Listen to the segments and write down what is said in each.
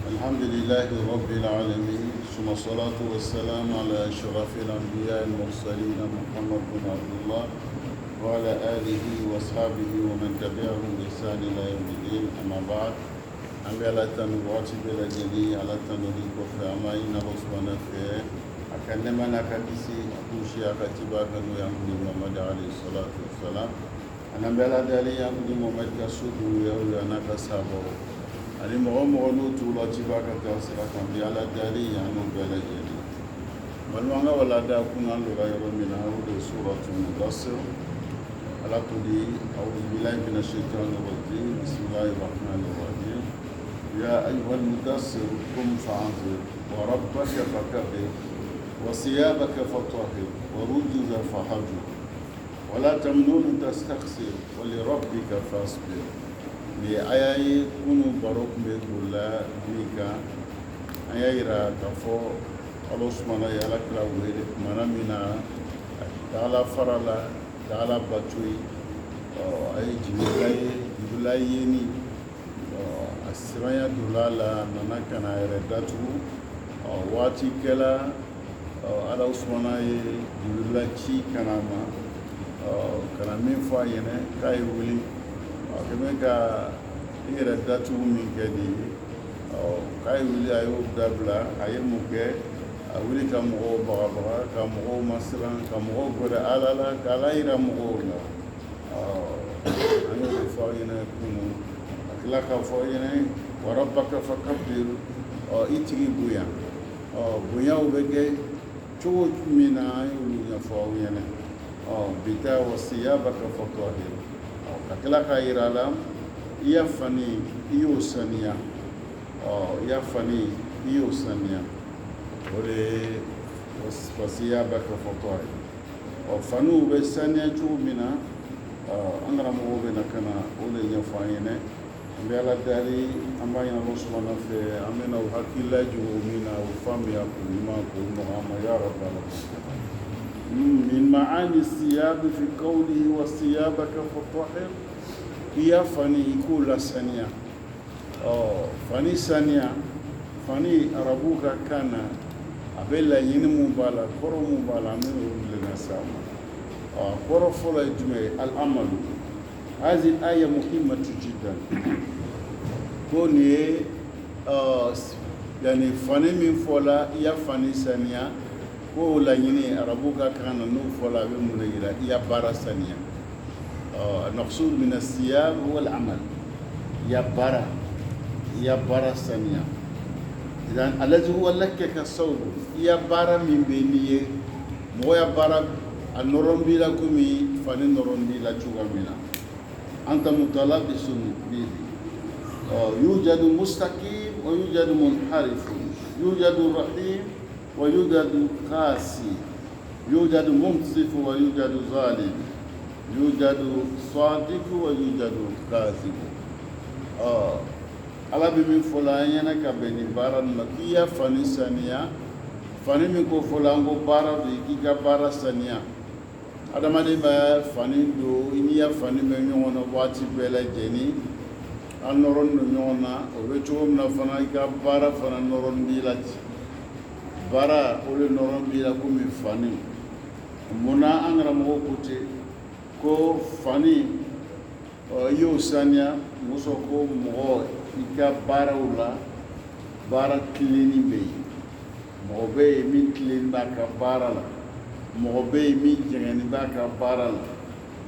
الحمد لله رب العالمين ثم الصلاة والسلام على أشرف الأنبياء المرسلين محمد بن عبد الله وعلى آله وأصحابه ومن تبعهم بإحسان إلى يوم الدين أما بعد أمي على تنواتي بلا جلي على تنوري كفر أمين رسولنا في أكنما نكتسي أكوشي أكتبا كانوا يأمني محمد عليه الصلاة والسلام أنا بلا دالي يأمني محمد كسودو يأوي أنا كسابو ani mɔgɔ mɔgɔ n'u t'u la ci b'a ka taa sira kan bi ala dali yan n'u bɛɛ lajɛlen balima an ka walada kun an donna yɔrɔ min na o de ye suratu mudassir ala ko di a'udhu billahi minash shaitanir rajim bismillahir rahmanir rahim ya ayyuhal mudassir qum fa'anzir wa rabbaka fakabbir wa thiyabaka fatahhir wa rujza fahjur wa la tamnun tastakhsir wa li rabbika fasbir ni aya ye kunu baro kun bɛ o la bi kan an y'a yira k'a fɔ ala sumana ye ala kira wele tumana min na a taala fara la taala bato ye a ye jibirila yeni a siranya donna la a nana ka na a yɛrɛ datugu waati kɛla ala sumana ye jibirila ci kana ma kana min fɔ a ɲɛna k'a ye wuli kɛmɛ ka i yɛrɛ datugu min kɛ de ye k'a ye wuli a y'o dabila a ye mun kɛ a wuli ka mɔgɔw bagabaga ka mɔgɔw masiran ka mɔgɔw gɛrɛ ala la ka ala yira mɔgɔw la an y'o de fɔ aw ɲɛna kunun a tila k'a fɔ aw ɲɛna wa rabbaka fakabbir i tigi bonya bonyaw bɛ kɛ cogo min na an y'olu ɲɛfɔ aw ɲɛna bi ta wa thiyabaka fatahhir ka tila k'a yira la i y'a fani i y'o saniya i y'a fani i y'o saniya o de ye thiyabaka fatahhir faniw bɛ saniya cogo min na an karamɔgɔw bɛ na ka na o de ɲɛfɔ an ɲɛna an bɛ ala dali an b'a ɲini Alahu subahanahu fɛ an bɛna o hakili lajigin o min na o faamuya k'o ɲuman k'o nɔgɔya an ma ya rabbi alamin من معاني الثياب في قوله وثيابك فطهر هي فني كل ثانية فني ثانية فني أربوك كان أبلا ينمو بالا كرمو بالا من لنسامة كرم فلا يجمع العمل هذه الآية مهمة جدا كوني يعني فني من فلا يا فني ثانية ko laɲini arabu ka kan na n'o fɔla a bɛ mun de yira i ya baara saniya naqsud min as-siyab wal amal i ya baara saniya idan allazi huwa laka ka sawb i ya baara min bɛ n'i ye mɔgɔ ya baara a nɔrɔn b'i la komi fani nɔrɔn b'i la cogoya min na anta mutalabisun bihi yujadu mustaqim wa yujadu munharif yujadu rahim ويوجد قاسي يوجد منصف ويوجد ظالم يوجد صادق ويوجد كاذب ala bɛ min fɔ la an ɲɛna ka bɛn nin baara nin ma k'i ya fani saniya fani min ko fɔ la an ko baara do k'i ka baara saniya adamaden bɛ fani don i n'i ya fani bɛ ɲɔgɔn na waati bɛɛ lajɛlen an nɔrɔlen don ɲɔgɔn na o bɛ cogo min na fana i ka baara fana nɔrɔlen b'i la baara o de nɔrɔn b'i la komi fani munna an karamɔgɔw ko ten ko fani i y'o saniya muso ko mɔgɔ i ka baaraw la baara tilenni bɛ yen mɔgɔ bɛ yen min tilenni b'a ka baara la mɔgɔ bɛ yen min jɛngɛnni b'a ka baara la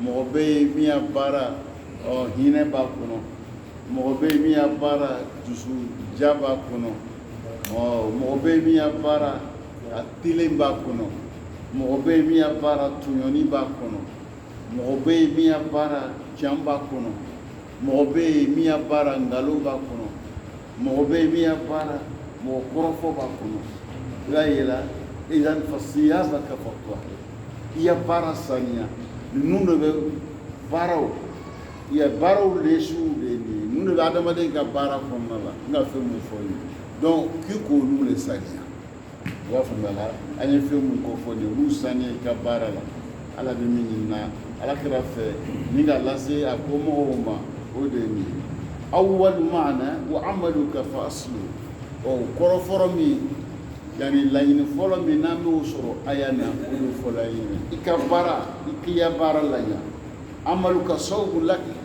mɔgɔ bɛ yen min ya baara hinɛ b'a kɔnɔ mɔgɔ bɛ yen min ya baara dusu ja b'a kɔnɔ mɔgɔ bɛ yen min ya baara a tilen b'a kɔnɔ mɔgɔ bɛ yen min ya baara tɔɲɔni b'a kɔnɔ mɔgɔ bɛ yen min ya baara can b'a kɔnɔ mɔgɔ bɛ yen min ya baara nkalon b'a kɔnɔ mɔgɔ bɛ yen min ya baara mɔgɔ kɔrɔfɔ b'a kɔnɔ i b'a ye la idan thiyabaka fatahhir i ya baara saniya ninnu de bɛ baaraw i ya baaraw lesiw de ye ninnu de bɛ adamaden ka baara kɔnɔna la n ka fɛn mun fɔ ye donc k'i k'olu le saniya i b'a faamuya la an ye fɛn mun kofɔ nin olu saniya i ka baara la ala bɛ min ɲini na ala kira fɛ ni ka lase a ko mɔgɔw ma o de ye nin ye awwal ma'na wa amaluka fa aslu o koro foromi yani layini folomi nambe usoro ayana ulu folayini ikabara ikiya bara lanya amalu ka sawbu laki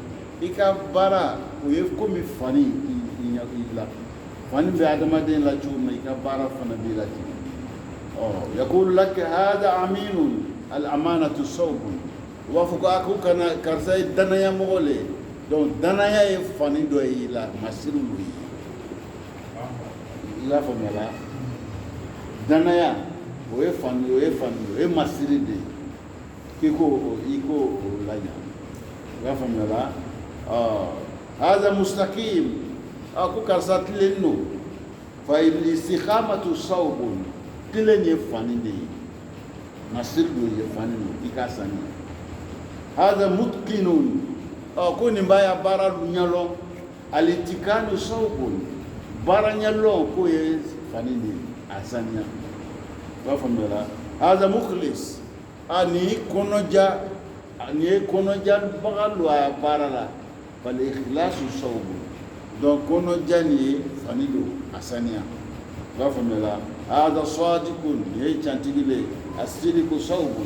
ikabara uyefkomi fani inya illa fani be adama den la chuma ikabara fana bi laki يقول لك هذا أمين الأمانة الصوب وافق أكو كنا كرسي دنيا مغولي دون دنيا يفني دوي لا مسير لوي لا فملا دنيا ويفني مسير دي كيكو لانيا لا فملا هذا مستقيم أكو كرسات لينو فالاستقامة صوب tilen ye fani de nasir do ye fani no ikasani hada mutqinun ko ni mbaya bara lunyalo alitikanu sawbun bara nyalo ko ye fani de asania wa famela hada mukhlis ani konoja bagalu bara la fal ikhlasu sawbun donc konoja ni fani do asania wa famela هذا صادق يجانتيلي الصدق صوب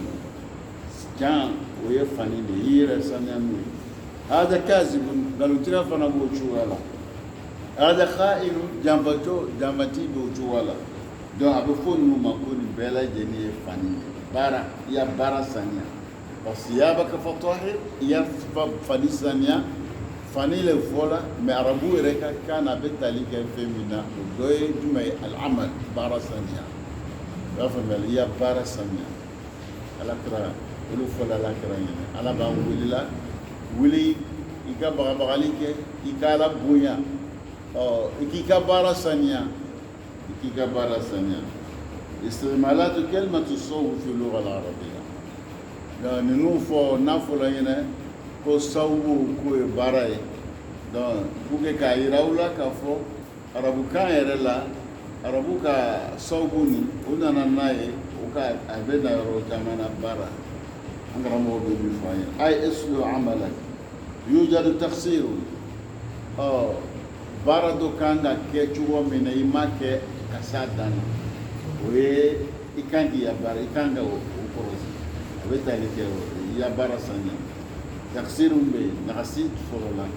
كان ويفني ليرة سنامي هذا كاذب قالوا تلفنا بوجوالا هذا خائن جامتي بوجوالا دون أبفون ما كون بلا جنيه فني بارا يا بارا سانيا بس يا بك فطاهر يا فني سانيا فني لفولا معربو ركا كان بتاليك فيمنا دوي جمع العمل بارسانيا رفم يا بارسانيا على كرا ولو فولا لا كرانيا على با ولي إيكا بغاليك إيكا لا بويا إيكا بارسانيا استعمالات كلمة الصوت في اللغة العربية يعني نوفو نافولا هنا ko sawu ko baray donc buke ka irawla ka fo arabu kan yɛrɛ la arabu ka sawu ni o nana n'a ye o ka a bɛ na yɔrɔ caman na baara an karamɔgɔ bɛ min fɔ an ye ay islu amalak yujadu taksiru baara dɔ kan ka kɛ cogo min na i ma kɛ ka s'a dan na o ye i kan k'i ya baara i kan ka o kɔlɔsi a bɛ tali kɛ i ya baara sanuya تقصير به نقصيت فرولا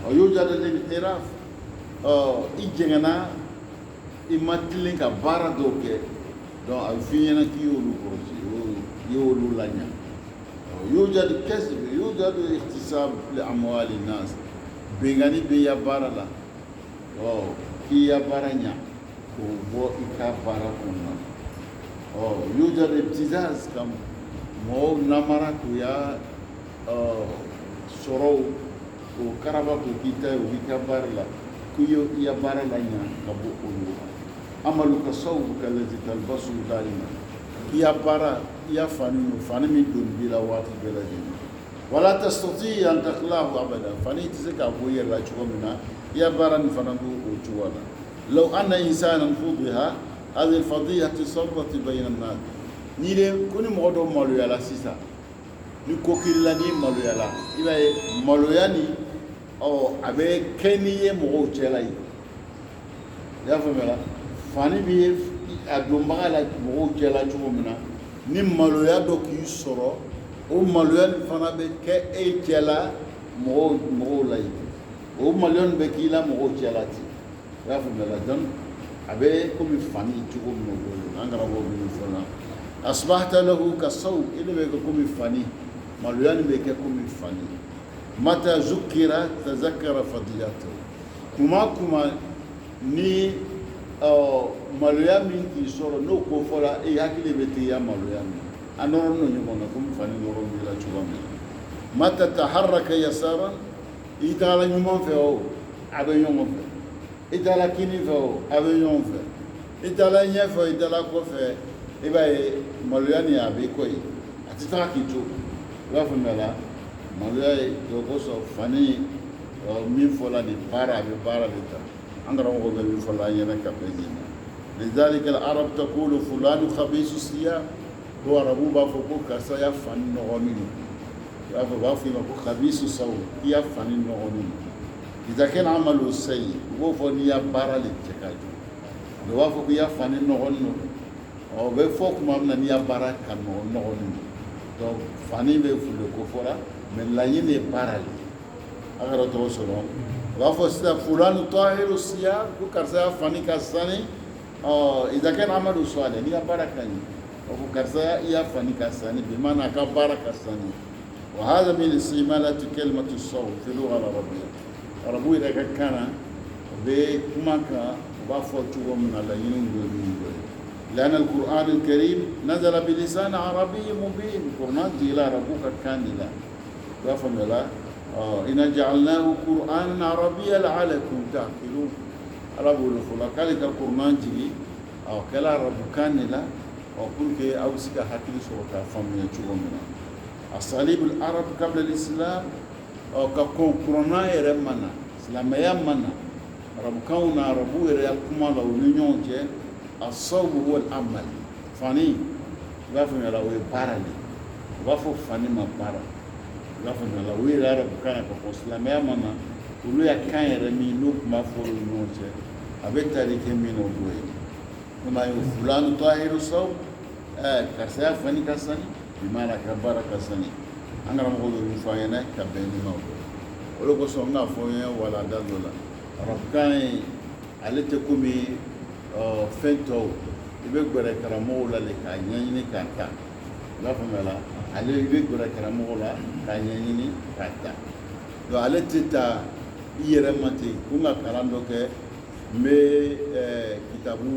ويوجد الانحراف إجنا إماتلين كبارا دوكي دون أفينا كيولو كروسي يولو لانيا يوجد كسب يوجد اغتصاب لأموال الناس بيغاني بيا بارا لا كيا بارانيا كوبو إكا بارا كونا يوجد ابتزاز كم مو نمرا كويا sɔrɔw o karaba ko kita o ka baara la ko i ya baara la ɲa ka bɔ olu amalu ka sawu ka lati talbasu dalima i ya baara i ya fani min don bi la waati bɛɛ lajɛlen wala tastati an takhlahu abada fani tɛ se k'a bɔ i yɛrɛ la cogo min na i ya baara nin fana b'o cogo la law anna insanan fudiha hadhihi alfadihatu sarrat bayna an-nas ni de ko ni mɔgɔ dɔ maloyala sisan ni kokila ni maloya la i b'a ye maloya ni a bɛ kɛ n'i ye mɔgɔw cɛla ye i y'a faamuya fani bɛ a donbaga la mɔgɔw cɛla cogo min na ni maloya dɔ k'i sɔrɔ o maloya nin fana bɛ kɛ e cɛla mɔgɔw la yen o maloya nin bɛ k'i la mɔgɔw cɛla ten i y'a faamuya donc a bɛ komi fani cogo min o bolo an karamɔgɔ minnu fɔ la asbahta lahu ka saw i de bɛ kɛ komi fani مالويان بيككم فاني متى ذكر تذكر فضيلته كما ني مالويان من كي سورو نو كوفولا اي هاكلي بيتي يا مالويان انورو نو نيمونكم فاني نورو بلا تشوامي متى تحرك يسارا اذا لا نيمون فيو ابي نيمون في اذا لا كيني فيو ابي نيمون في اذا لا نيفو اذا لا كوفي اي مالويان يا بي كوي اتتاكي تو lafumela malay dogoso fani min fola ni para be para leta angara ko be min fola yena kapeni lidhalika al-arab taqulu fulanu khabisu siya هو ربوبا فوق كسايا فن نغني يا فبا في ما خبيث سو يا فن نغني إذا كان عمله سيء هو فنيا بارا للتكاج do wa fo ko ya fani no gonno o be fo ko mam na ni ya baraka no gonno donc fani be fu le ko fora mais la yine parali agara to solo wa fo sta fulanu tahiru siyam ko karsa fani kasani إذا كان عمله صالح هي بركة وكرسا هي فني كساني بمعنى كبركة كساني وهذا من استعمالات كلمة الصوم في اللغة العربية ربوي إذا كان بكمك وبافوتوا من الله ينور لأن القرآن الكريم نزل بلسان عربي مبين القرآن إلى ربك كان لا فهم لا إن جعلناه قرآنا عربيا لعلكم تعقلون ala bolo fola kale ka qur'an jigi aw kala rabukan la o pour que aw sika hakili so ka famu chugo mina asalib al arab qabla al islam o ka qur'an ere mana islam ya mana rabukan na rabu ere kuma la union je asawb huwa al amal fani gafu la we parali gafu fani ma para gafu la we rabukan ko islam ya mana ulu ya kan yɛrɛ min n'o kuma fɔra u ɲɔgɔn cɛ a bɛ tali kɛ min n'o b'o ye kuma ye fulani tahiru saw karisa y'a fani ka sani bi mana ka baara ka sani an karamɔgɔ dɔ bɛ fɔ an ɲɛna ka bɛn ni ma o de kosɔn n k'a fɔ n ye walanda dɔ la arabukan ye ale tɛ komi fɛn tɔw i bɛ gɛrɛ karamɔgɔw la de k'a ɲɛɲini k'a ta i b'a faamuya la ale i bɛ gɛrɛ karamɔgɔw la k'a ɲɛɲini k'a ta donc ale tɛ taa i yɛrɛ ma ten ko n ka kalan dɔ kɛ n bɛ kitabu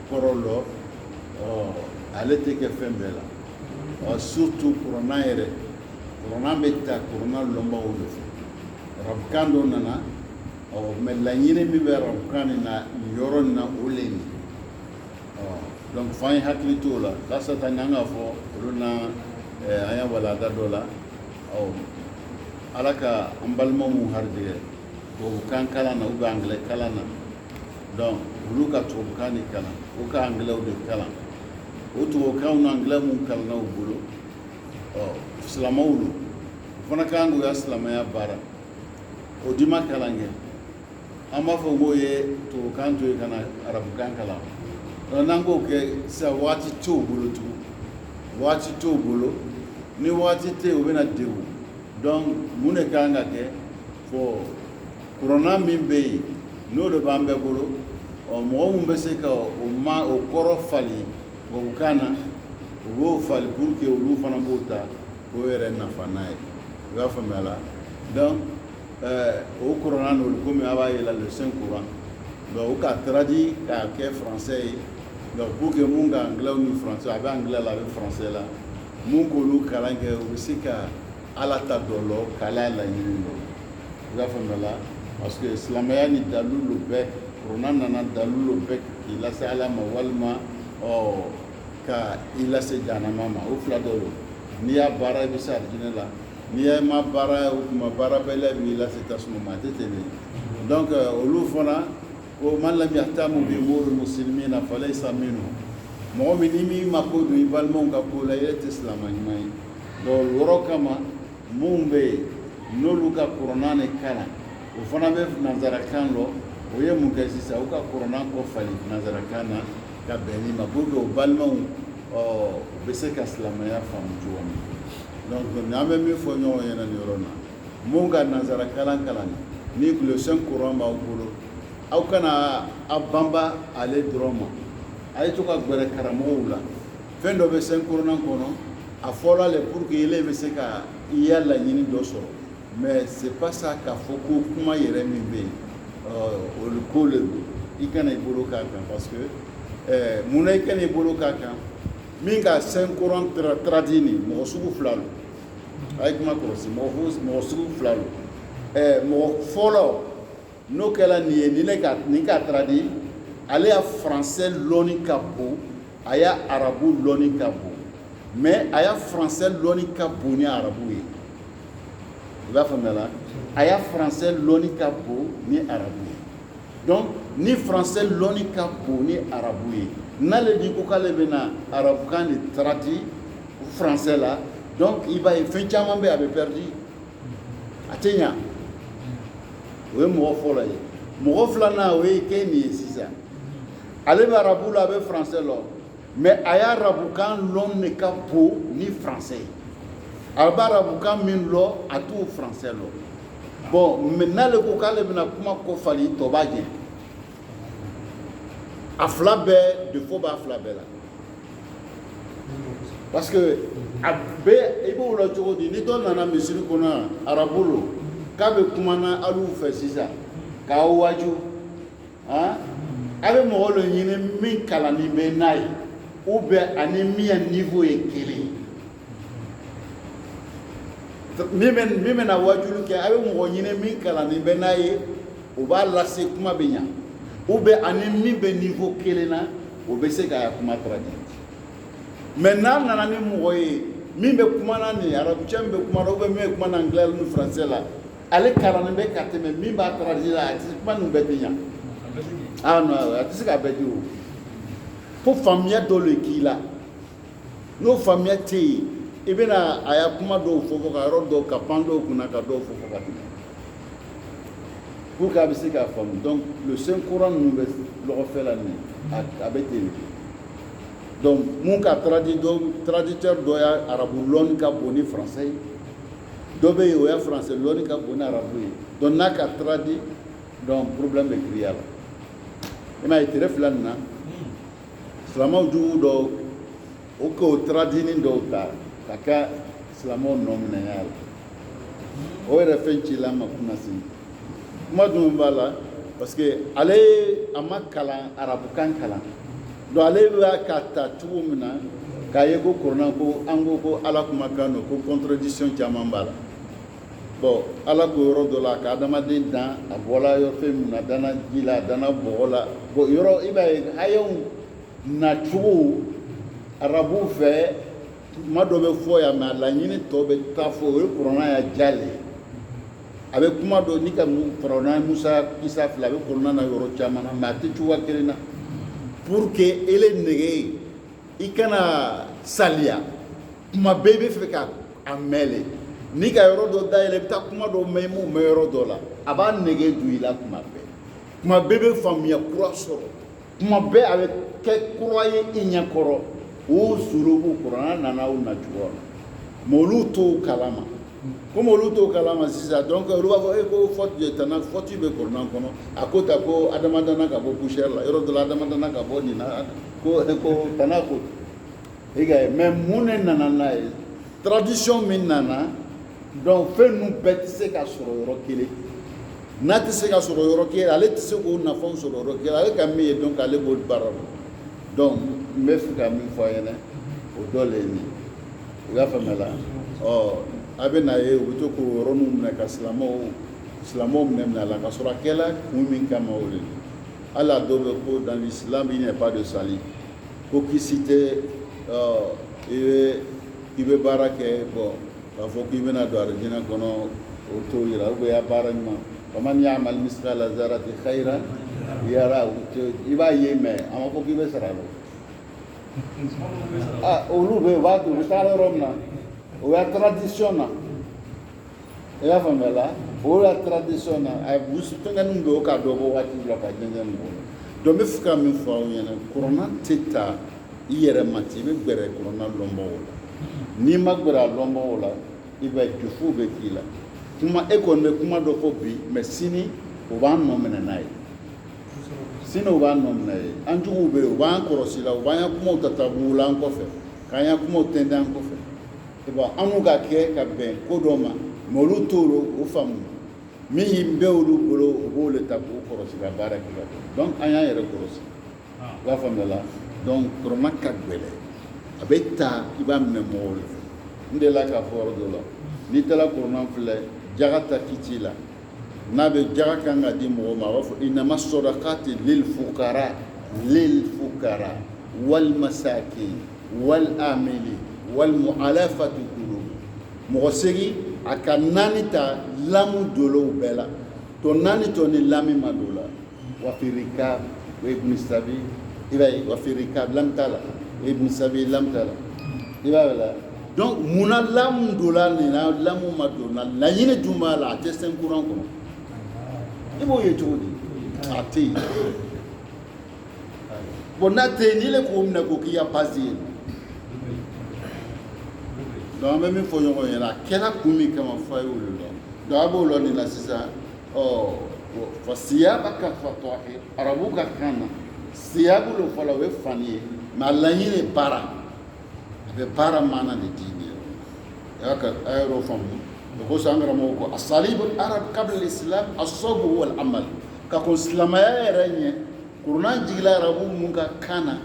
kɔrɔ lɔ ale tɛ kɛ fɛn bɛɛ la surtout kuranna yɛrɛ kuranna bɛ ta kuranna lɔnbagaw de fɛ arabukan dɔ nana mais laɲini min bɛ arabukan nin na nin yɔrɔ nin na o le nin donc f'an ye hakili t'o la kasata n y'an ka fɔ olu na an ye walanda dɔ la ala ka an balimaw harijɛgɛ tubabukan kalan na anglais kalan na donc olu ka tubabukan de kalan o ka anglais de kalan o tubabukan na anglais mun kalanna u bolo silamɛw do o fana kan k'u ka silamɛya baara o di ma kalan kɛ an b'a fɔ k'o ye tubabukan to ye ka na arabukan kalan donc n'an k'o kɛ sisan waati t'o bolo tugun waati t'o bolo ni waati tɛ yen o bɛna degun donc mun de kan ka kɛ fɔ kuranna min bɛ yen n'o de b'an bɛɛ bolo mɔgɔ mun bɛ se ka o kɔrɔ fali tubabukan na u b'o fali pour que olu fana b'o ta k'o yɛrɛ nafa n'a ye i b'a faamuya la donc o kuranna n'olu komi a b'a yɛlɛ le saint courant donc o k'a traduit k'a kɛ français ye donc pour que mun ka anglais ni français a bɛ anglais la a bɛ français la mun k'olu kalan kɛ u bɛ se ka ala ta dɔ lɔ k'ala laɲini lɔ i b'a faamuya la parce que silamɛya ni dalilu bɛɛ kuranna nana dalilu bɛɛ k'i lase ala ma walima ka i lase jahanama ma o fila dɔ don n'i y'a baara i bɛ se alijinɛ la n'i y'a ma baara o tuma baara bɛɛ la b'i lase tasuma ma a tɛ ten de donc olu fana ko man lam yahtamu bi umuri muslimina falaysa minhum mɔgɔ min ni m'i mako don i balimaw ka ko la i yɛrɛ tɛ silamɛ ɲuman ye donc o yɔrɔ kama mun bɛ yen n'olu ka kuranna de kalan o fana bɛ nanzarakan lɔ o ye mun kɛ sisan u ka kuranna kɔfali nanzarakan na ka bɛn ni ma pour que o balimaw u bɛ se ka silamɛya faamu cogo min donc an bɛ min fɔ ɲɔgɔn ɲɛna nin yɔrɔ na mun ka nanzarakalan kalan ni le saint courant b'aw bolo aw kana a banba ale dɔrɔn ma a ye to ka gɛrɛ karamɔgɔw la fɛn dɔ bɛ saint courant kɔnɔ a fɔra le pour que ele bɛ se ka i y'a laɲini dɔ sɔrɔ mais c'est pas ça k'a fɔ ko kuma yɛrɛ min bɛ yen olu ko le don i kana i bolo k'a kan parce que munna i kana i bolo k'a kan min ka saint courant traduit nin mɔgɔ sugu fila don a ye kuma kɔlɔsi mɔgɔ sugu fila don mɔgɔ fɔlɔ n'o kɛra nin ye nin ka traduit ale y'a français lɔnni ka bon a y'a arabu lɔnni ka bon mais a y'a français lɔnni ka bon ni arabu ye i b'a faamuya la a y'a français lɔnni ka bon ni arabu ye donc ni français lɔnni ka bon ni arabu ye n'ale di ko k'ale bɛna arabukan de traduit français la donc i b'a ye fɛn caman bɛ yen a bɛ perdu a tɛ ɲa o ye mɔgɔ fɔlɔ ye mɔgɔ filanan o ye kɛ nin ye sisan ale bɛ arabu la a bɛ français lɔ mais a y'a arabukan lɔn de ka bon ni français a bɛ arabukan min lɔ a t'o français lɔ bon mais n'ale ko k'ale bɛna kuma kɔfali tɔ b'a jɛ a fila bɛɛ défaut b'a fila bɛɛ la parce que a bɛɛ i b'o la cogo di ni dɔ nana misiri kɔnɔ arabu lo k'a bɛ kuma na alu fɛ sisan k'a waju a bɛ mɔgɔ dɔ ɲini min kalanni bɛ n'a ye ou bien ani min niveau ye kelen min bɛna wajulu kɛ a bɛ mɔgɔ ɲini min kalanni bɛ n'a ye o b'a lase kuma bɛ ɲa ou bien ani min bɛ niveau kelen na o bɛ se k'a kuma traduire mais n'a nana ni mɔgɔ ye min bɛ kuma na ni arabucɛ min bɛ kuma na ou bien min bɛ kuma na anglais ni français la ale kalanni bɛ ka tɛmɛ min b'a traduire a tɛ kuma nin bɛɛ tɛ ɲa ah non a tɛ se k'a bɛɛ di o fo faamuya dɔ le k'i la n'o faamuya tɛ yen i bɛna a y'a kuma dɔw fɔ ka yɔrɔ dɔw ka pan dɔw kunna ka dɔw fɔ ka tɛmɛ pour que a bɛ se k'a faamu donc le saint courant ninnu bɛ lɔgɔfɛ la nin a bɛ ten donc mun ka traducteur dɔ y'a arabu lɔnni ka bon ni français ye dɔ bɛ yen o y'a français lɔnni ka bon ni arabu ye donc n'a ka traduit donc problème bɛ créer a la i m'a ye tɛrɛ fila nin na silamɛw jugu dɔw o k'o traduit dɔw ta ka kɛ silamɛw nɔ minɛya la o yɛrɛ fɛn cila ma kunna sini kuma dun b'a la parce que ale a ma kalan arabukan kalan donc ale b'a ka ta cogo min na k'a ye ko kuranna ko an ko ko ala kumakan don ko contradiction caman b'a la bon ala ko yɔrɔ dɔ la ka adamaden dan a bɔla yɔrɔ fɛn min na a danna ji la a danna bɔgɔ la bon yɔrɔ i b'a ye hayaw nacogo arabu fɛ kuma dɔ bɛ fɔ yan mais a laɲini tɔ bɛ taa fɔ o ye kuranna y'a diya le a bɛ kuma dɔ ni ka farawuna musa isa fila a bɛ kuranna na yɔrɔ caman na mais a tɛ cogoya kelen na pour que ele nege i kana saliya kuma bɛɛ i bɛ fɛ ka a mɛlɛ n'i ka yɔrɔ dɔ dayɛlɛ i bɛ taa kuma dɔ mɛn i m'o mɛn yɔrɔ dɔ la a b'a nege don i la kuma bɛɛ bɛ faamuya kura sɔrɔ kuma bɛɛ a bɛ kɛ kura ye i ɲɛ kɔrɔ o surubu kuranna nana o nacogo la mais olu t'o kalama comme olu t'o kalama sisan donc olu b'a fɔ ko faute de tana faute bɛ kuranna kɔnɔ a ko ta ko adamadenya ka bɔ poussière la yɔrɔ dɔ la adamadenya ka bɔ nin na ko tana ko i ka ye mais mun de nana n'a ye tradition min nana donc fɛn ninnu bɛɛ tɛ se ka sɔrɔ yɔrɔ kelen n'a tɛ se ka sɔrɔ yɔrɔ kelen ale tɛ se k'o nafanw sɔrɔ yɔrɔ kelen ale ka min ye donc ale b'o baara la donc n bɛ fɛ ka min fɔ a ɲɛna o dɔ le ye nin i y'a faamuya la a bɛ na ye u bɛ to k'o yɔrɔninw minɛ ka silamɛw minɛ a la ka sɔrɔ a kɛla kun min kama o de hali a dɔw bɛ ko dans l'islam il n'y a pas de salut ko kisi tɛ i bɛ baara kɛ bon k'a fɔ k'i bɛna don arijinɛ kɔnɔ o t'o yira ou bien i y'a baara ɲuman faman ya'mal misqala zarrati khayran yara i b'a ye mais a ma fɔ k'i bɛ sara la olu bɛ yen u b'a to u bɛ taa yɔrɔ min na o y'a tradition na i y'a faamuya la o y'a tradition na a fɛnkɛninw bɛ yen o ka dɔ bɔ waati la ka jɛnsɛn mɔgɔ la donc n bɛ fɛ ka min fɔ aw ɲɛna kuranna tɛ ta i yɛrɛ ma ten i bɛ gbɛrɛ kuranna lɔnbagaw la n'i ma gbɛrɛ a lɔnbagaw la i b'a ye jufu bɛ k'i la kuma e kɔni bɛ kuma dɔ fɔ bi mais sini o b'an nɔ minɛ n'a ye sini o b'an nɔ minɛ ye an juguw bɛ yen u b'an kɔlɔsi la u b'an ka kumaw ta tabugu la an kɔfɛ k'an ka kumaw tɛntɛn an kɔfɛ i b'a an n'u ka kɛ ka bɛn ko dɔ ma mais olu t'o o faamu min bɛ olu bolo u b'o le ta k'u kɔlɔsi ka baara kɛ ka bɛn donc an y'an yɛrɛ kɔlɔsi i b'a faamuya la donc kuranna ka gɛlɛn a bɛ taa i b'a minɛ mɔgɔw de fɛ n delila k'a fɔ yɔrɔ dɔ la n'i taara kuranna filɛ jaga ta kiti la n'a bɛ jaga kan ka di mɔgɔ ma a b'a fɔ inama sɔdakati lil fukara wal masakin wal amili wal mu'alafati qulub mɔgɔ segi a ka naani ta lamu dolo bɛɛ la to naani to ni lami ma don la wa fi rikab wa ibn sabi i b'a ye wa fi rikab lam t'a la wa ibn sabi lam t'a la i b'a ye la donc munna lamu don la nin na lamu ma don la laɲini jumɛn b'a la a tɛ sɛn kuran kɔnɔ i b'o ye cogo di a tɛ yen bonate ni le ko mina ko kiya passer donc même fo yo yela kela kumi kama fayo lo do abo lo ni la sisa fasiyabaka fatwahi arabuka kana siyabu lo fala we fani ma lanyine para be para mana de dini yaka ayro famu ko sangara mo ko asalibul arab qabla al-islam as-sabr wal amal ka ko islama ya renye kurna jigla arabu munga kana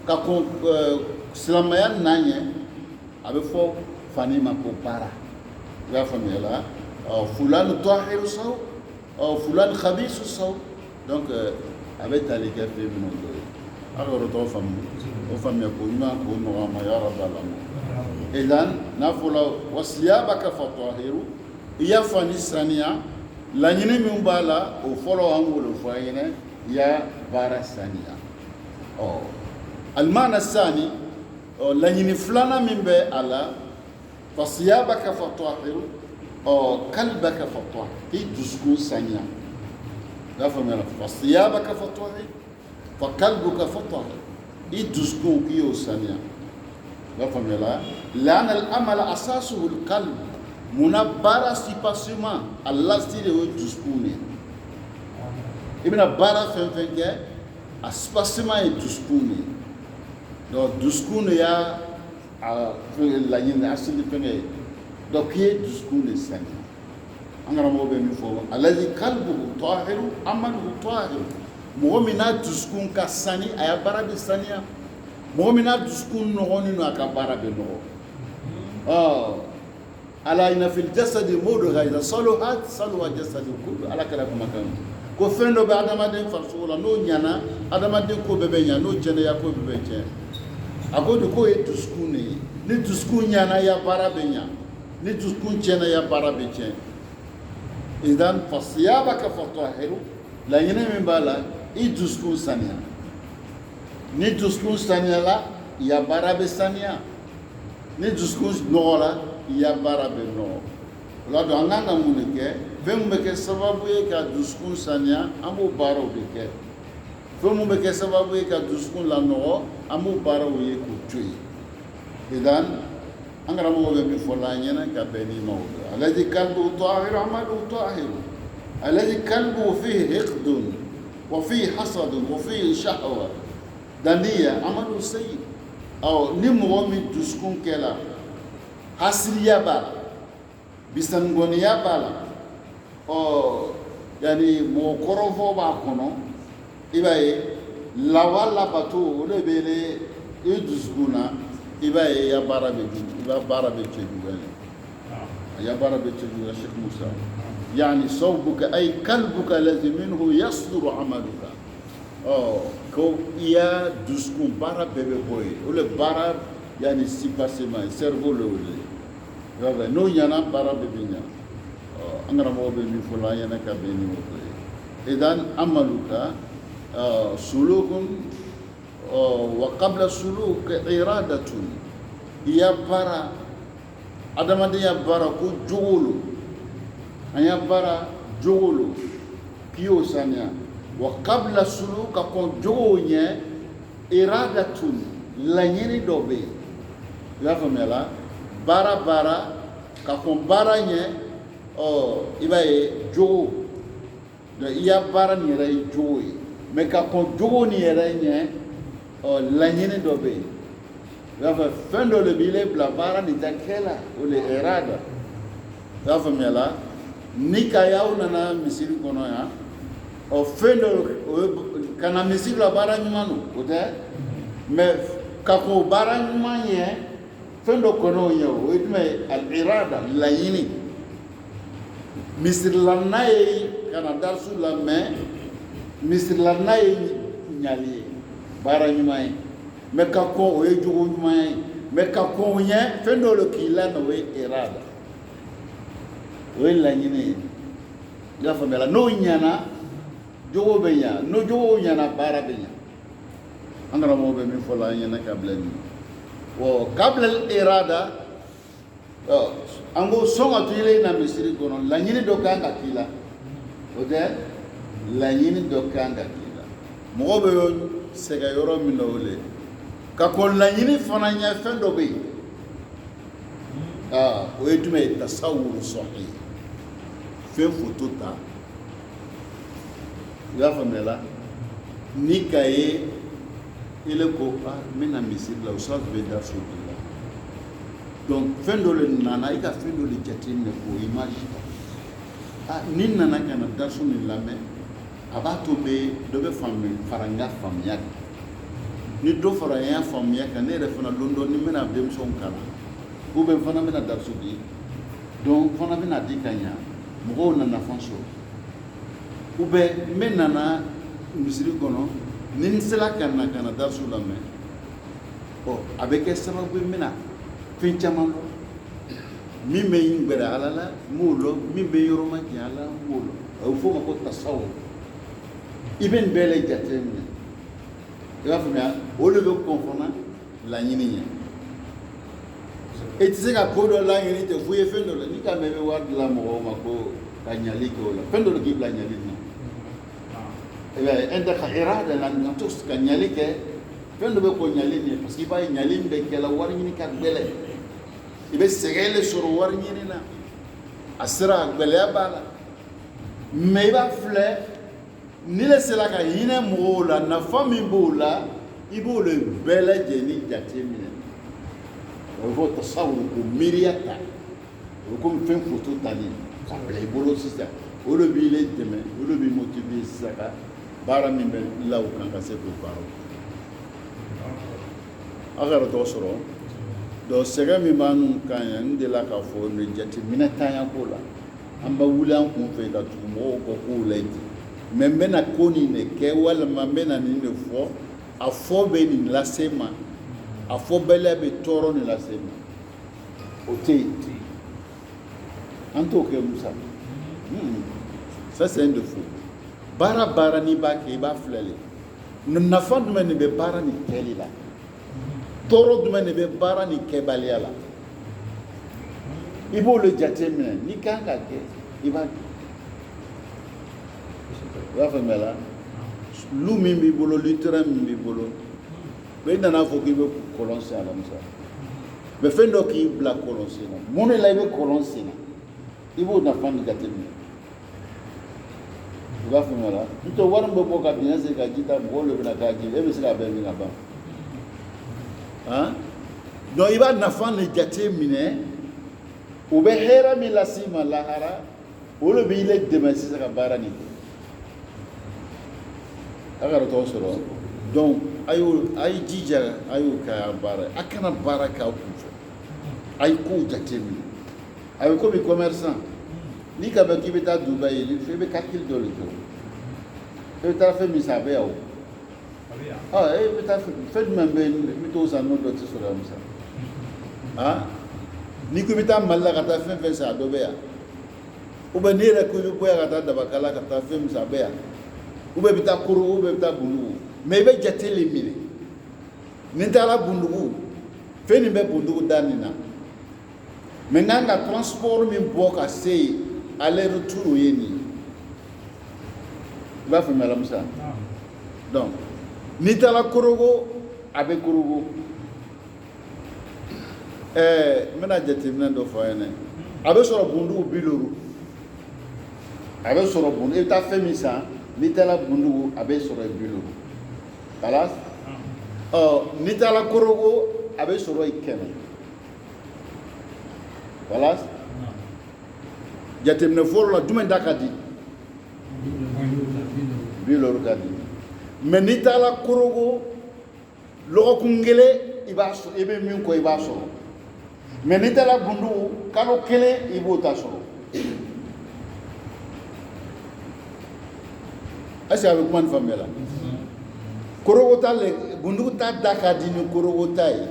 ka ko islama ya nanye abe fo fani ma ko para ya famela fulan tahir saw fulan khabith saw donc avec les cafés mon alors to fam ya ko ma ko no ma ya rabbal alamin idan nafula wasliyabaka fatahiru ya fani sania la nyine mi mbala o folo angolo fayene ya bara sania almana sani la nyine flana mimbe ala fasiyabaka fatahiru kalbaka fatah ki dusku sania la famela fasiyabaka fatahiru fa kalbuka fatah i dusku ki sania la famela لأن الأمل أساسه القلب منبرة سيباسيما الله سيده وجسكوني ابن بارا فنفنك أسباسيما يجسكوني دو جسكوني يا لا ين أصلي فنك دو كي جسكوني سنة أنا رمو بمفهوم الذي قلبه طاهر عمله طاهر مؤمنا جسكون كساني أيا بارا بسانيا مؤمنا جسكون نغني نوكا بنو ألا إن في الجسد مضغة إذا صلحت صلح الجسد كله على كلام مكان ko fendo be adama den farsola no nyana adama den ko bebe nya no jene ya ko bebe je agodo ko e tuskune ni tuskun nyana ya barabe nya ni tuskun jene ya barabe je idan fasiyabaka fatahiru la yene min bala i tuskun sania ni tuskun sania la ya barabe sania ni duskun nola ya barabe no la do angana munike vembe ke sababu ye ka duskun sanya amu baro beke vembe ke sababu ye ka duskun la no amu baro ye ku tui idan angara mo be mi fola nyana ka beni no alladhi qalbu tahir amalu tahir alladhi qalbu fihi hiqdun wa fihi hasad wa fihi shahwa daniya amalu sayyi aw ni mo mi duskun kela hasriya bala bisangoniya bala yani mo korofo ba kono ibaye lawala batu le bele e duskuna ibaye ya barabe iba barabe chegule ya barabe chegule Sheikh Musa yani sawbuka ay qalbuka lazim minhu yasduru amaluka ko iya duskun bara bebe boy ole bara yani si passement cerveau le ole yaba no nyana bara bebe nya angara mo be mi fola yana ka be ni mo idan amaluka sulukun wa qabla suluk iradatun iya bara adama de ya bara ko jogolo anya bara jogolo kiyo sanya wa qabla suluka kon jogonye iradatun lanyeni dobe ya famela bara ka kon bara nye ibaye jogo de iya bara ni ray joyi me ka kon jogo ni ray nye lanyeni dobe ya fa fendo le bile bla bara ni takela ole irada ya famela nika yauna na misiri kono ya fendo kana misiri la bara nyumanu ote me kako bara nyumanye fendo kono yo edme al irada la yini misiri la nayi kana darsu la me misiri la nayi nyali bara nyumanye me kako o ejugo nyumanye me kako nye fendo lo kila no we irada we la yini ya famela no nyana jogo benya no jogo nyana bara benya angara mo be mi fola nyana kablani wo qabla al irada ango songa tile na misiri kono la nyini do kanga kila ode la nyini do kanga kila mo be sɛgɛ yɔrɔ min na o le ka kɔn laɲini fana ɲɛ fɛn dɔ bɛ yen o ye jumɛn ye tasawuru sɔhi fɛn foto ta i y'a faamuya la ni ka ye ile ko n bɛna misiri la o sɔrɔ bɛ da so bi la donc fɛn dɔ le nana i ka fɛn dɔ le jateminɛ k'o image ta ni nana ka na da so nin lamɛn a b'a to bɛ dɔ bɛ fara n ka faamuya kan ni dɔ fara n ka faamuya kan ne yɛrɛ fana don dɔ ni n bɛna denmisɛnw kalan ou bien fana bɛna darisu di donc fana bɛna di ka ɲa mɔgɔw na nafa sɔrɔ ou bien n bɛ nana misiri kɔnɔ ni n sera ka na darisu lamɛn a bɛ kɛ sababu ye n bɛna fɛn caman dɔn min bɛ n gbɛrɛ ala la n b'o dɔn min bɛ yɔrɔ ma janya ala n b'o dɔn a bɛ f'o ma ko tasawu i bɛ nin bɛɛ lajɛ jateminɛ i b'a faamuya o de bɛ kɔn fana laɲini ɲɛ e tɛ se ka ko dɔ laɲini tɛ fo i ye fɛn dɔ la n'i ka mɛn bɛ wari dilan mɔgɔw ma ko ka ɲali kɛ o la fɛn dɔ de k'i bila ɲali na i b'a ye ɛnta ka hɛrɛ de la nka to ka ɲali kɛ fɛn dɔ bɛ kɔ ɲali ɲɛ parce que i b'a ye ɲali min bɛ kɛ la wari ɲini ka gɛlɛn i bɛ sɛgɛn le sɔrɔ wari ɲini na a sera gɛlɛya b'a la mɛ i b'a filɛ ni le sera ka hinɛ mɔgɔw la nafa min b'o la i b'o le bɛɛ lajɛlen jateminɛ o bɛ fɔ tasawuru ko miiriya ta o bɛ komi fɛn foto tali ka bila i bolo sisan o de b'i le dɛmɛ o de b'i motiver sisan ka baara min bɛ la o kan ka se k'o baara o a ka yɛrɛ tɔgɔ sɔrɔ donc sɛgɛn min b'an kan yan n delila k'a fɔ nin jateminɛ tanya ko la an bɛ wuli an kun fɛ ka tugu mɔgɔw kɔ k'o la ten mais n bɛna ko nin de kɛ walima n bɛna nin de fɔ a fɔ bɛ nin lase ma a fɔ bɛlɛ bɛ tɔɔrɔ nin lase ma o tɛ yen an t'o kɛ musa ça c'est un défaut baara n'i b'a kɛ i b'a filɛ le nafa jumɛn de bɛ baara nin kɛli la tɔɔrɔ jumɛn de bɛ baara nin kɛbaliya la i b'o le jateminɛ n'i kan ka kɛ i b'a kɛ i b'a faamuya la lu min b'i bolo littéra min b'i bolo i nana fɔ k'i bɛ kɔlɔn sen a la musa mɛ fɛn dɔ k'i bila kɔlɔn sen na mun de la i bɛ kɔlɔn sen na i b'o nafa nin jateminɛ i b'a faamuya la n'o tɛ wari min bɛ bɔ ka dingɛ sen ka ji ta mɔgɔw de bɛna k'a ji e bɛ se k'a bɛɛ min ka ban donc i b'a nafa nin jateminɛ o bɛ hɛrɛ min las'i ma lahara o de b'i le dɛmɛ sisan ka baara nin kɛ a ka tɔgɔ sɔrɔ donc a ye jija a y'o kɛ a baara a kana baara kɛ aw kunfɛ a ye kow jateminɛ a bɛ komi commerçant n'i ka bɛ k'i bɛ taa Dubaï ye i bɛ calcul dɔ le kɛ i bɛ taa fɛn min san a bɛ yan o e bɛ taa fɛn jumɛn bɛ yen i bɛ t'o san n'o dɔ tɛ sɔrɔ yan musa n'i ko i bɛ taa Mali la ka taa fɛn fɛn san a dɔ bɛ yan ou bien n'i yɛrɛ ko i bɛ bɔ yan ka taa Dabakala ka taa fɛn min san a bɛ yan ou bien i bɛ taa Korogo ou bien i bɛ taa Bundugu mais i bɛ jate le minɛ ni n taara Bundugu fɛn nin bɛ Bundugu da nin na mais n kan ka transport min bɔ ka se yen aller retour o ye nin ye i b'a faamuya la musa donc n'i taara Korogo a bɛ Korogo n bɛna jateminɛ dɔ fɔ a ɲɛna a bɛ sɔrɔ Bundugu 50 a bɛ sɔrɔ Bundugu i bɛ taa fɛn min san n'i taara Bundugu a bɛ sɔrɔ 50 kalas n'i taara Korogo a bɛ sɔrɔ 100 kalas jateminɛ fɔlɔ la jumɛn da ka di 50 ka di mais n'i taara Korogo lɔgɔkun kelen i b'a sɔrɔ i bɛ min kɔ i b'a sɔrɔ mais n'i taara Bundugu kalo kelen i b'o ta sɔrɔ est-ce que a bɛ kuma nin faamuya la Korogo ta le Bundugu ta da ka di ni Korogo ta ye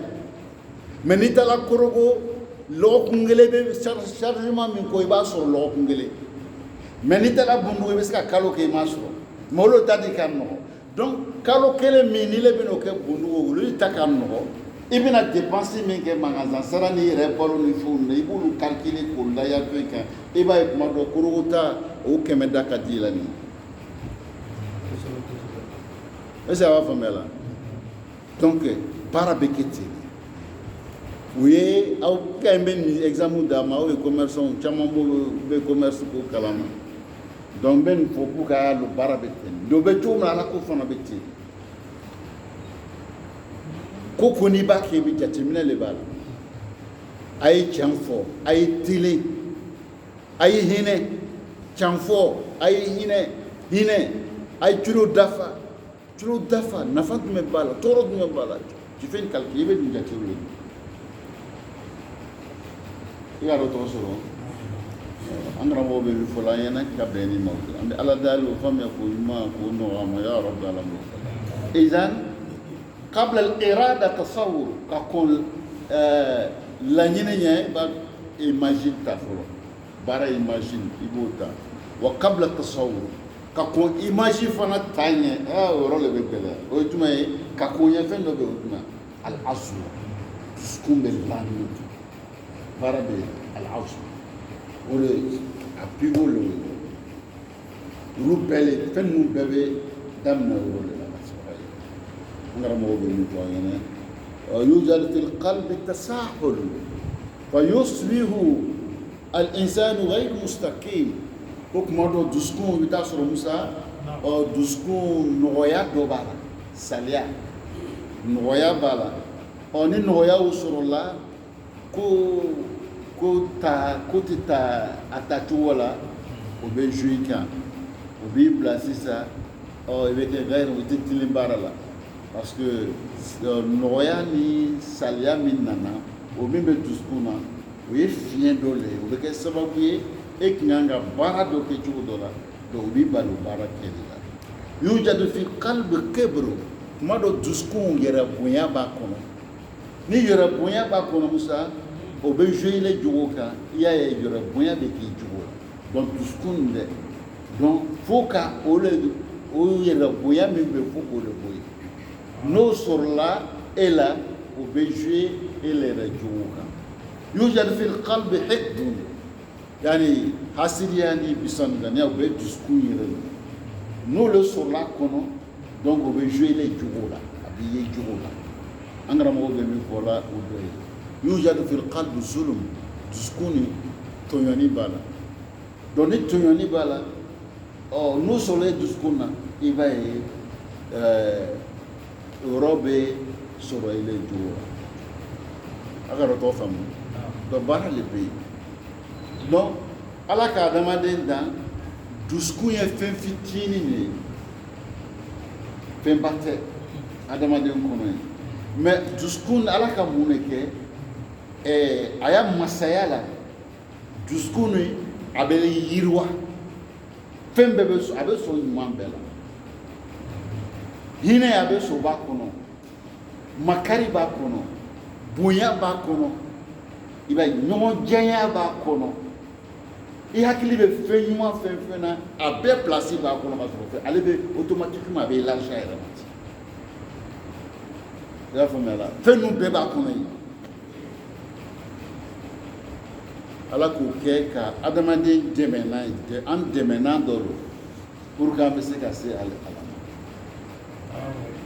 mais n'i taara Korogo lɔgɔkun kelen bɛ chargement min kɔ i b'a sɔrɔ lɔgɔkun kelen mais n'i taara Bundugu i bɛ se ka kalo kɛ i m'a sɔrɔ mais olu ta di ka nɔgɔ donc kalo kelen min n'i le bɛna o kɛ Bundugu olu ta ka nɔgɔ i bɛna dépense min kɛ magasin sara ni yɛrɛ balo ni fɛnw na i b'olu calculer k'o laya fɛn kan i b'a ye kuma dɔ Korogo ta o 100 da ka di i la nin Est-ce que ça va faire là? Donc, parabéquete. Oui, au exemple d'ama ou commerçant, chamambo be commerce ko kalama. Donc ben faut pour ka le parabéquete. Do be tout na la ko fana beti. Ko koni ba ke bi jatimina le bal. Ay chamfo, ay tili. Ay hine chamfo, ay hine ay turo dafa nafat me bala toro me bala. Tu fais une calcul, il veut dire que il y a d'autres choses. Angra mo be fola yana kabeni mo. Ande ala dalu fam ya ko ma ko no ma ya rabb alamin. Idan قبل الإرادة تصور كقول la ñene ba imagine ta folo bara imagine ibota wa qabla tasawwur ka ko imagine fana tanye role be bela o tuma ka ko nya fen do be tuma al azm skumbe lanu bara be al azm o le apigo le rubele fen mu bebe damna role la masawaya ngara mo be ni to ngene يوجد في القلب التساهل فيصبح الإنسان غير مستقيم حكم دو دسكون بتاعصر موسى أو دسكون نغيا دوبالا ساليا نغيا بالا أو نغيا وصر الله كو تتا أتاتولا وبيجويكا وبيبلاسيسا أو يبقى غير وتتلين بالا parce que noya ni salia min nana o min be duskuna o ye fiɲɛ dɔ le o bɛ kɛ sababu ye e kun kan ka baara dɔ kɛ cogo dɔ la donc o b'i bali o baara kɛli la yujadu fi qalbi kibru kuma dɔ duskun yɛrɛ bonya b'a kɔnɔ ni yɛrɛ bonya b'a kɔnɔ musa o bɛ jouer le jogo kan i y'a ye yɛrɛ bonya bɛ k'i jogo la donc duskun dɛ donc fo ka o yɛrɛ bonya min bɛ fo k'o le bɔ yen n'o sɔrɔla e la o bɛ jouer e la yɛrɛ jogo kan yujadu fi qalbi hiqdun yani hasidiya ni bisanganiya o bɛ dusukun yɛrɛ la n'o le sɔrɔla kɔnɔ donc o bɛ jouer le jogo la a bɛ ye jogo la an karamɔgɔ bɛ min fɔ la o dɔ ye yujadu fi qalbi zulum dusukun ni tɔɲɔni b'a la donc ni tɔɲɔni b'a la n'o sɔrɔla e dusukun na i b'a ye yɔrɔ bɛ sɔrɔ ile jogo la a ka dɔ tɔ faamu donc baara le bɛ yen donc ala ka adamaden dan dusukun ye fɛn fitinin de ye fɛnba tɛ adamaden kɔnɔ ye mais dusukun ala ka mun de kɛ a y'a masaya la dusukun ni a bɛ yiriwa fɛn bɛɛ bɛ sɔn a bɛ sɔn ɲuman bɛɛ la hinɛ a bɛ sɔn b'a kɔnɔ makari b'a kɔnɔ bonya b'a kɔnɔ i b'a ye ɲɔgɔn jɛnya b'a kɔnɔ i hakili bɛ fɛn ɲuman fɛn fɛn na a bɛɛ pilasi b'a kɔnɔ ka sɔrɔ fɛn ale bɛ automatiquement a bɛ élargi a yɛrɛ ma ten i y'a faamuya la fɛn ninnu bɛɛ b'a kɔnɔ yen ala k'o kɛ ka adamaden dɛmɛ n'a ye an dɛmɛ n'a dɔ don pour que an bɛ se ka se ale ma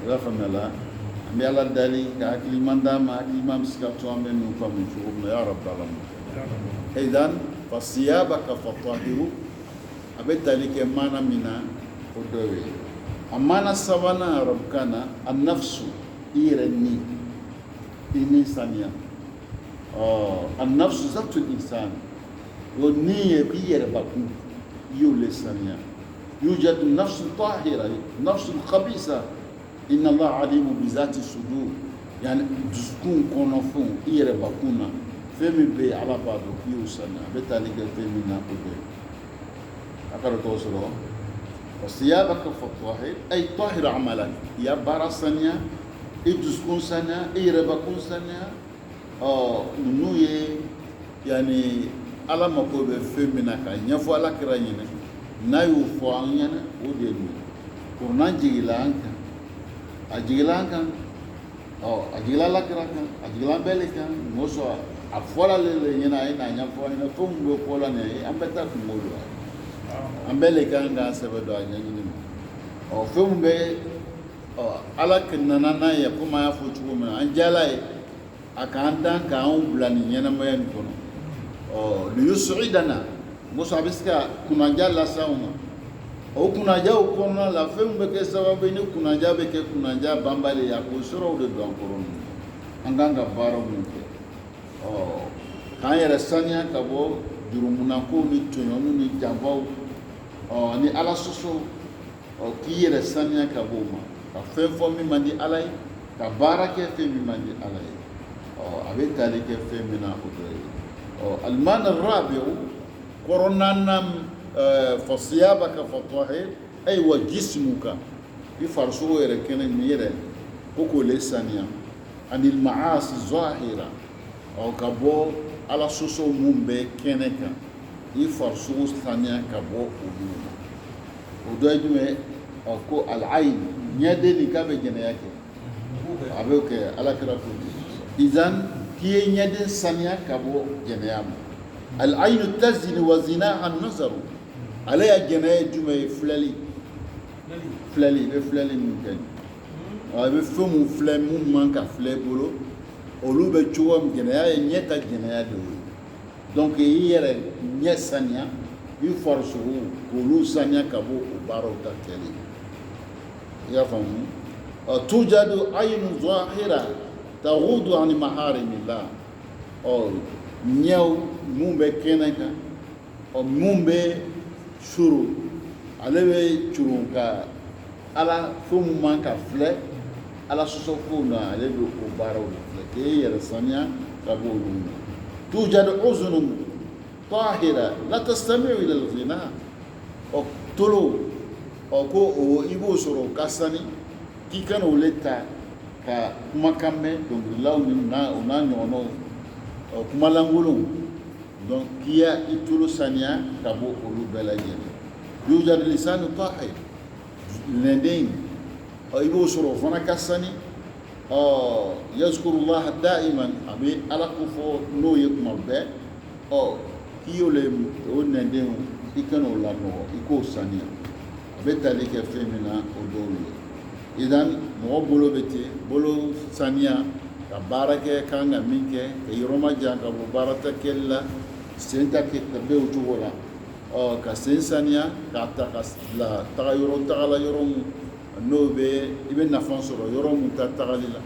i y'a faamuya la an bɛ ala dali ka hakiliman d'a ma hakiliman bɛ se ka to an bɛ ninnu faamu cogo min na ya rabi alamin idan fasiyabaka fatahiru a bɛ tali kɛ maana min na o dɔ ye a maana sabanan arabukan na a nafsu i yɛrɛ ni i ni saniya a nafsu zatu insan o ni ye i yɛrɛ bakun i y'o le saniya yujadu nafsu tahira nafsu khabisa inna allah alimu bizati sudur yani dusukun kɔnɔ fɛnw i yɛrɛ bakun na fɛn min bɛ yen ala b'a dɔn k'i y'o saniya a bɛ tali kɛ fɛn min na o bɛ a ka dɔ tɔgɔ sɔrɔ wasiyabaka fatahir ay tahir amalak i y'a baara saniya i dusukun saniya i yɛrɛ bakun saniya ninnu ye yani ala mako bɛ fɛn min na ka ɲɛfɔ ala kira ɲɛna n'a y'o fɔ an ɲɛna o de ye nin ye pour n'an jigila an kan a jigila an kan a jigila ala kira kan a jigila an bɛɛ le kan n'o sɔrɔ a fɔla le ɲɛna a ye n'a ɲɛfɔ an ɲɛna fɛn min bɛ fɔla nin ye an bɛɛ ta kungo don an bɛɛ le kan k'an sɛbɛ don a ɲɛɲini ma fɛn min bɛ ala kinana na ye kuma ya fo cogo min an jala ye a k'an dan k'an bila nin ɲɛnamaya nin kɔnɔ liyus'idana muso a bɛ se ka kunnaja lase anw ma o kunnajaw kɔnɔna la fɛn bɛ kɛ sababu ye ni kunnaja bɛ kɛ kunnaja banbali ye a k'o sɔrɔw de don an kɔrɔ an kan ka baara mun kɛ k'an yɛrɛ saniya ka bɔ jurumunako ni tɔɲɔniw ni janfaw ni ala sɔsɔ k'i yɛrɛ saniya ka bɔ o ma ka fɛn fɔ min man di ala ye ka baara kɛ fɛn min man di ala ye a bɛ tali kɛ fɛn min na o dɔ ye alimani rabi'u kɔrɔ naaninan fasiyabaka fatahir ayiwa jismuka i farisogo yɛrɛ kɛnɛ min yɛrɛ ko k'o le saniya anil ma'asi zahira ka bɔ ala sɔsɔ mun bɛ kɛnɛ kan i farisogo saniya ka bɔ olu ma o dɔ ye jumɛn ko al-ayn ɲɛden nin k'a bɛ jɛnɛya kɛ a b'o kɛ alakira ko izan k'i ye ɲɛden saniya ka bɔ jɛnɛya ma al-aynu tazini wa zinaha an-nazaru ale ya jɛnɛya ye jumɛn ye filɛli i bɛ filɛli min kɛ i bɛ fɛn mun filɛ mun man ka filɛ i bolo olu bɛ cogo min jɛnɛya ye ɲɛ ka jɛnɛya de ye donc i yɛrɛ ɲɛ saniya i farisogo k'olu saniya ka bɔ o baaraw ta kɛli i y'a faamu tujadu aynu zahira taghudu an maharimillah ɲɛw mun bɛ kɛnɛ kan mun bɛ suru ale bɛ curun ka ala fɛn mun man ka filɛ ala sɔsɔ kow na ale bɛ o baaraw de filɛ k'e yɛrɛ saniya ka bɔ olu ma tujadu uzunun tahira la tastami'u ila al-ghina tolo ko o i b'o sɔrɔ o ka sani k'i kana o le ta ka kumakan mɛn dɔnkililaw ni o n'a ɲɔgɔnnaw kumalankolonw donc k'i ya i tolo saniya ka bɔ olu bɛɛ lajɛlen yujadu lisanu tahir lɛnden i b'o sɔrɔ o fana ka sani yazkurullah da'iman a bɛ ala ko fɔ n'o ye kuma bɛɛ k'i y'o le o lɛndenw i kana o lanɔgɔ i k'o saniya a bɛ tali kɛ fɛn min na o dɔw ye idan mɔgɔ bolo bɛ ten bolo saniya ka baara kɛ kan ka min kɛ ka yɔrɔ ma jan ka bɔ baara ta kɛli la sen ta kɛ ka bɛn o cogo la ka sen saniya k'a ta ka bila taga yɔrɔ tagala yɔrɔ mun n'o bɛ i bɛ nafa sɔrɔ yɔrɔ mun ta tagali la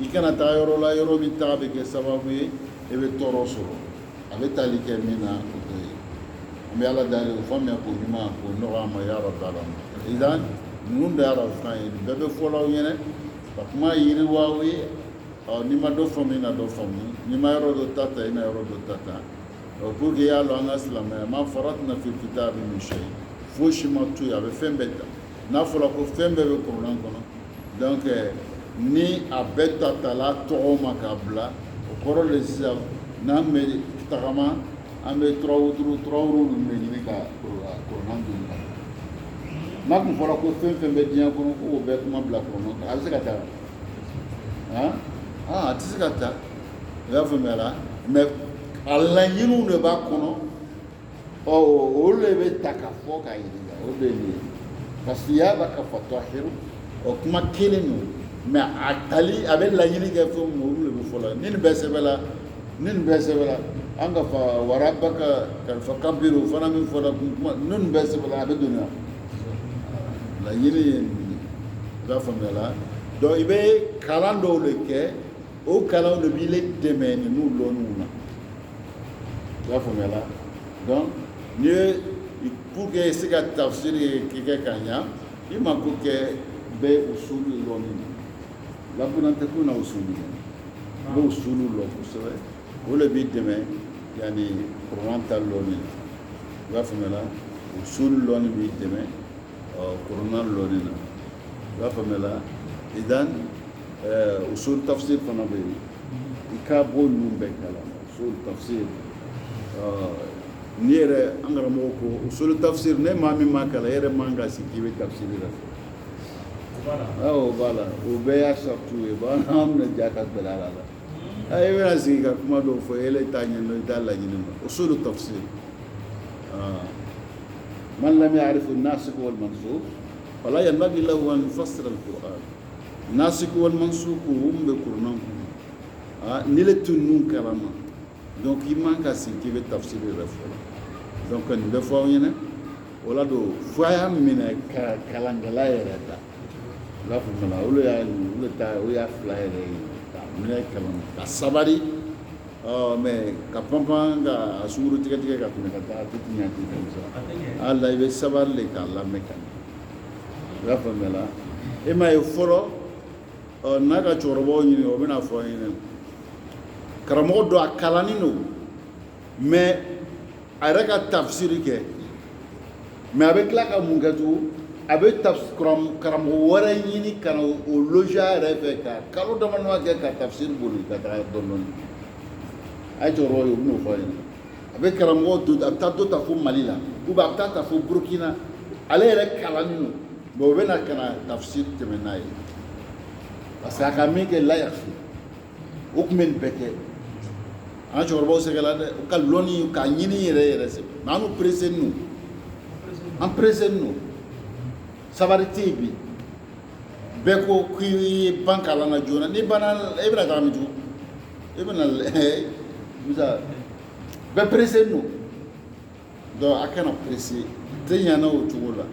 i kana taga yɔrɔ la yɔrɔ min taga bɛ kɛ sababu ye i bɛ tɔɔrɔ sɔrɔ a bɛ tali kɛ min na o dɔ ye an bɛ ala deli o faamuya k'o ɲuman k'o nɔgɔya an ma ya rabi alamin idan ninnu de y'a kan ye bɛɛ bɛ fɔla aw ɲɛna ka kuma yiriwa aw ye n'i ma dɔ faamu i na dɔ faamu n'i ma yɔrɔ dɔ ta ta i na yɔrɔ dɔ ta ta pour que i y'a lɔn an ka silamɛya ma faratina fil kitabi min shay fosi ma to yen a bɛ fɛn bɛɛ ta n'a fɔra ko fɛn bɛɛ bɛ kuranɛ kɔnɔ donc ni a bɛɛ ta tala tɔgɔ ma k'a bila o kɔrɔ de sisan n'an bɛ tagama an bɛ turawuru ninnu de ɲini ka kuranɛ dun n'a kun fɔra ko fɛn fɛn bɛ diɲɛ kɔnɔ k'o bɛɛ kuma bila kuranɛ kan a bɛ se ka taa a tɛ se ka taa i y'a faamuya la mais a laɲiniw de b'a kɔnɔ olu de bɛ ta ka fɔ k'a yirika o de ye nin ye parce que y'a ba ka fatahiru kuma kelen don mais a tali a bɛ laɲini kɛ fɛn min olu de bɛ fɔlɔ ni nin bɛɛ sɛbɛnna an ka fa warabaka kalifa kabiru fana min fɔra kuma ni nin bɛɛ sɛbɛnna a bɛ don yan laɲini ye nin ye i b'a faamuya la donc i bɛ kalan dɔw de kɛ o kalanw de b'i le dɛmɛ ninnu lɔnniw na i b'a faamuya la donc n'i ye pour que i se ka tafsiri kɛ ka ɲa i mako kɛ bɛ usulu lɔnni na labudan tɛ ko na usulu i bɛ usulu lɔn kosɛbɛ o de b'i dɛmɛ yanni kuran ta lɔnni na i b'a faamuya la usulu lɔnni b'i dɛmɛ kuran lɔnni na i b'a faamuya la idan usul tafsir fana bɛ yen i ka bɔ ninnu bɛɛ kalama usul tafsir n'i yɛrɛ an karamɔgɔ ko usul tafsir ne maa min ma kalan e yɛrɛ man ka sigi k'i bɛ tafsiri la awɔ voilà o bɛɛ y'a sartu ye an bɛna ja ka gɛlɛ a la i bɛna sigi ka kuma dɔw fɔ e t'a ɲɛdɔn i t'a laɲini ma usul tafsir man lam ya'rif an-nasikh wal mansukh fala yanbaghi lahu an yufassira al-Qur'an nasik wal mansuk be kurnan ni le tunun kalama donc il manque à ce qui veut tafsir le fo donc on be fo yene wala do foya mina kalangala yerata la fo mala ulo ya flyer ta mina kalama sabari mais ka pampan ga asuru tiga ka kuma ka tutinya tiga Allah ibe sabar le ka Allah mekan la fo mala e ma e foro naga chorbo ni o bina fo yene karamo do akalani no mais araka tafsir ke mais avec la ka mungatu avec tafsir karamo wara yini kana o loja reve ka kalo do manwa ke ka tafsir bolu ka ta donon ay choro yo no fo yene avec karamo do ta do ta fu malila ou ba ta fu burkina ale rek kalani no bo bena kana tafsir temenai parce que kamike la yafi ukmen beke an chorbo se gala de ka loni ka nyini yere se nanu presen nu an presen nu sabariti bi beko ki bankala na jona ni banal ibra tamitu ibna musa be presen nu do akana presi tenya na utula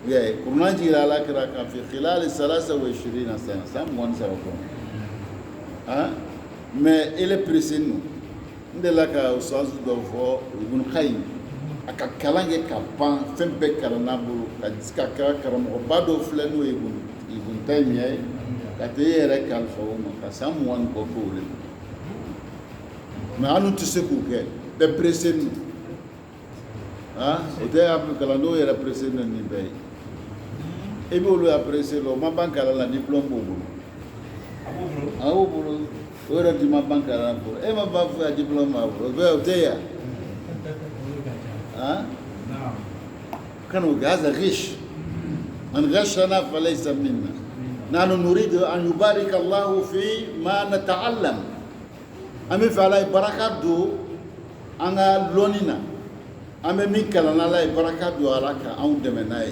ya kurna jira la kira ka fi khilal 23 sana sam wan sabako mais il est pressé nous de la ka usaz do fo ibn khaym aka kalange ka pan fembe karana bulu ka diska ka karamo bado flanu ibn taymiya ka te yere kal fo mo ka sam wan ko ko le mais anu tisse ku ke de pressé nous o te ab kalando yere pressé ni bay e bo lo pressé lo ma bankala la diplôme bobu bulu ora di ma bankara pour e ma ba fu a diploma pour be oteya كانوا هذا غش من غشنا فليس منا نحن نريد أن يبارك الله في ما نتعلم أمي فعلى بركات دو أنا لونينا أمي ميكلا لا بركات دو علىك أون دمناي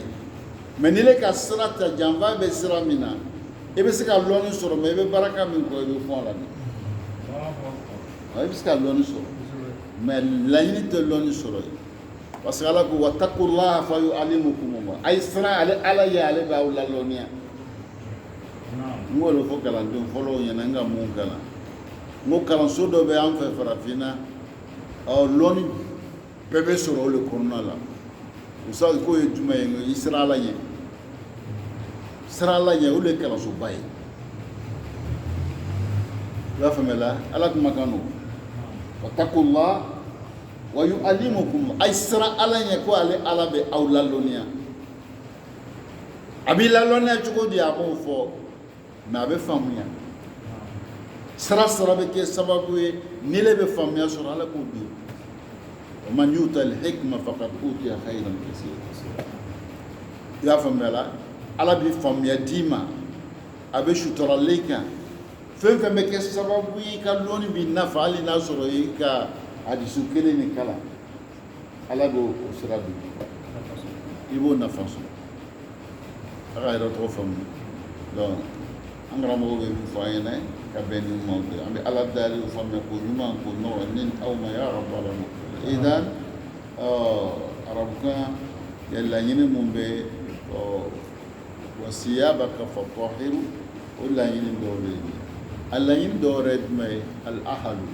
من لك السرعة جنبا بسرعة منا إبسك لوني سر ما يبي بركة من كوي بفعلني إبسك لوني سر ما ليني تلوني سر parce que ala ko wattaqullaha fa yu'allimukum Allah ay sra ala ya ale ba wala lonia ngolo fo kala dum folo nyana nga mun kala mo kala sodo be am fe farafina o loni bebe soro le korona la usa ko e juma e isra la ye sra la ye o le kala so bay la famela ala ko makano wattaqullaha wa yu'allimukum ay sira ala nya ko ale ala be awla lonia abi la lonia chuko di amo fo na be famuya sira be ke sababu ni le be famuya sur ala ko di man yuta al hikma faqad utiya khayran kaseera ya famela ala bi famuya dima abe shutora leka fen be ke sababu ka loni bi nafali na soro ka hadisu kele ni kala ala go sirabi ibo na faso aga ira to fam donc angara mo be fayene ka beni mo de ambe ala dali fam ko nyuma ko no nin aw ma ya rabbal alamin idan arabka yalla yini mo be wasiyabaka fatahiru wala yini dore alla yini dore me al ahlu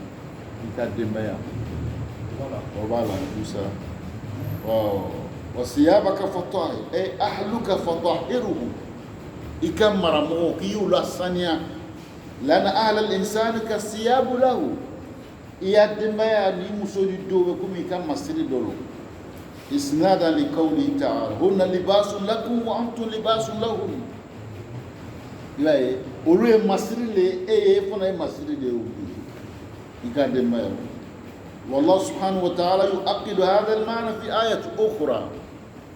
ikademaya وبالا موسى وثيابك فطهر اي اهلك فطهرهم يكمر موكيو لسانيا لان اهل الانسان كثياب له يدميا دي مسودي دو كومي كان مسري دولو اسنادا لقوله تعالى هن لباس لكم وانتم لباس لهم لاي اولو مسري لي اي فنا مسري دي يكدميا والله سبحانه وتعالى يؤكد هذا المعنى في آية أخرى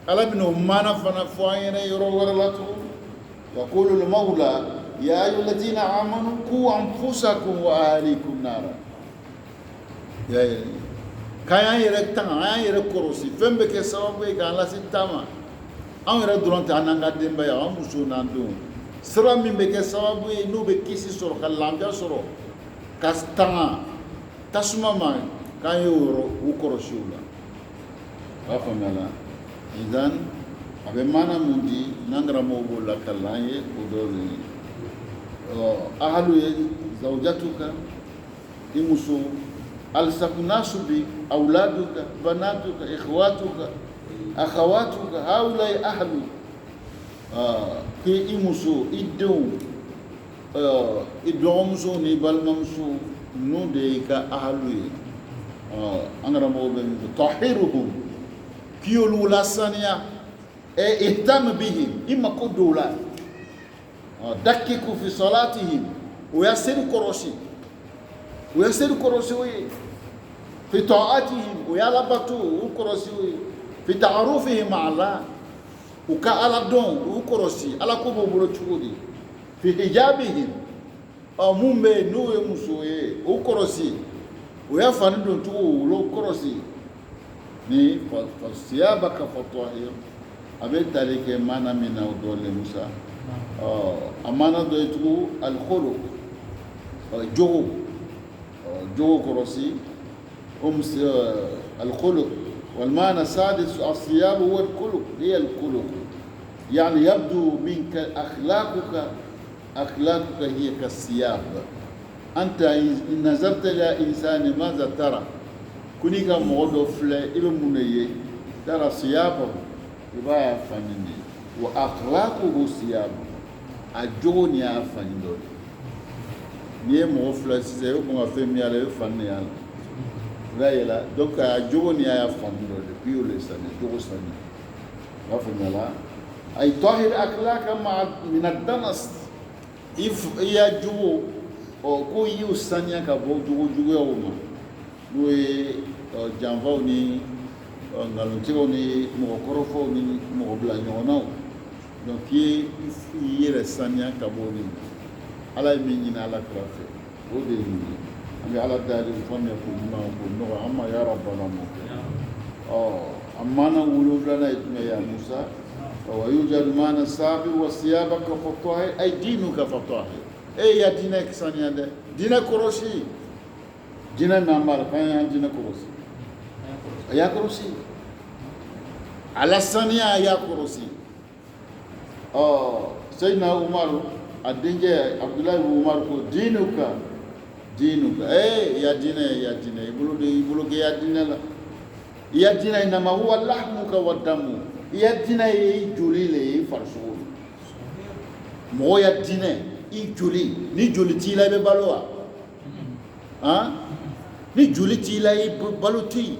قال ابن أمانا فنفوين يرورلته يقول المولى يا أيها الذين آمنوا قوا أنفسكم وأهليكم نارا يا كان يركتان كان يركروسي فم بك سبب كان لا ستما أم يردون تانا قدم بيا أم مسونان دون sira min bɛ kɛ sababu ye n'u bɛ kisi sɔrɔ ka lafiya sɔrɔ ka tanga tasuma ma k'an ye u kɔlɔsi o la a b'a faamuya la idan a bɛ maana mun di n'an karamɔgɔw b'o la kalan ye o dɔw de ye ahalu ye zawjatuka i muso alsakunasu bi awladuka banatuka ikhwatuka akhawatuka haulai ahlu ke i muso i denw i dɔgɔmuso n'i balimamuso ninnu de y'i ka ahalu ye an karamɔgɔw bɛ min fɔ tahiruhum k'i y'olu lasaniya ihtam bihim i mako don o la dakiku fi salatihim o y'a seli kɔrɔsi o ye fi ta'atihim o y'a labato o kɔrɔsi o ye fi ta'arufihim ala u ka ala dɔn o kɔrɔsi ala ko b'o bolo cogo di fi hijabihim mun bɛ yen n'o ye muso ye o kɔrɔsi o y'a fani don cogo o kɔrɔsi ni siyabaka fatahir a bɛ tali kɛ maana min na o dɔɔnin musa a maana dɔ ye tugun alkhuluq jogo kɔrɔsi الخلق والمعنى السادس الثياب هو الخلق هي الخلق يعني يبدو منك أخلاقك هي كالثياب أنت إن نظرت إلى إنسان ماذا ترى كوني كمودو فلا إبن منيه ترى ثيابه يبقى فنني وأخلاقه ثيابه أجوني أفني ni ye mɔgɔ fila sisan i bɛ kɔn ka fɛn min y'a la i bɛ fan de y'a la i b'a ye la donc a jogo ni a y'a faamu dɔ de puis y'o le sani jogo sani i b'a faamuya la ay tahir akhlaka min ad-danas i y'a jogo ko i y'o saniya ka bɔ jogo juguyaw ma n'o ye janfaw ni nkalontigɛw ni mɔgɔkɔrɔfɔw ni mɔgɔ bila ɲɔgɔnnaw donc i yɛrɛ saniya ka bɔ nin ma ala ye min ɲini ala kira fɛ o de ye nin ye an bɛ ala dali faamuya ko ɲuman ko nɔgɔ an ma ya rabbana mɔ a maana wolonwulanan ye jumɛn ye musa wa yujadu maana sabi wa siyabaka fatahir ay diinuka fatahir ya diinɛ saniya dɛ diinɛ kɔrɔsi diinɛ min an b'a la k'an y'an diinɛ kɔrɔsi a y'a kɔrɔsi ala saniya a y'a kɔrɔsi Seydina Umaru a denkɛ Abdulahi Umaru ko diinuka ya diinɛ i bolo kɛ ya diinɛ la i ya diinɛ innama huwa lahmuka wa damu i ya diinɛ ye i joli le ye i farisogo mɔgɔ ya diinɛ i joli ni joli t'i la i bɛ balo wa ni joli t'i la i balo tɛ yen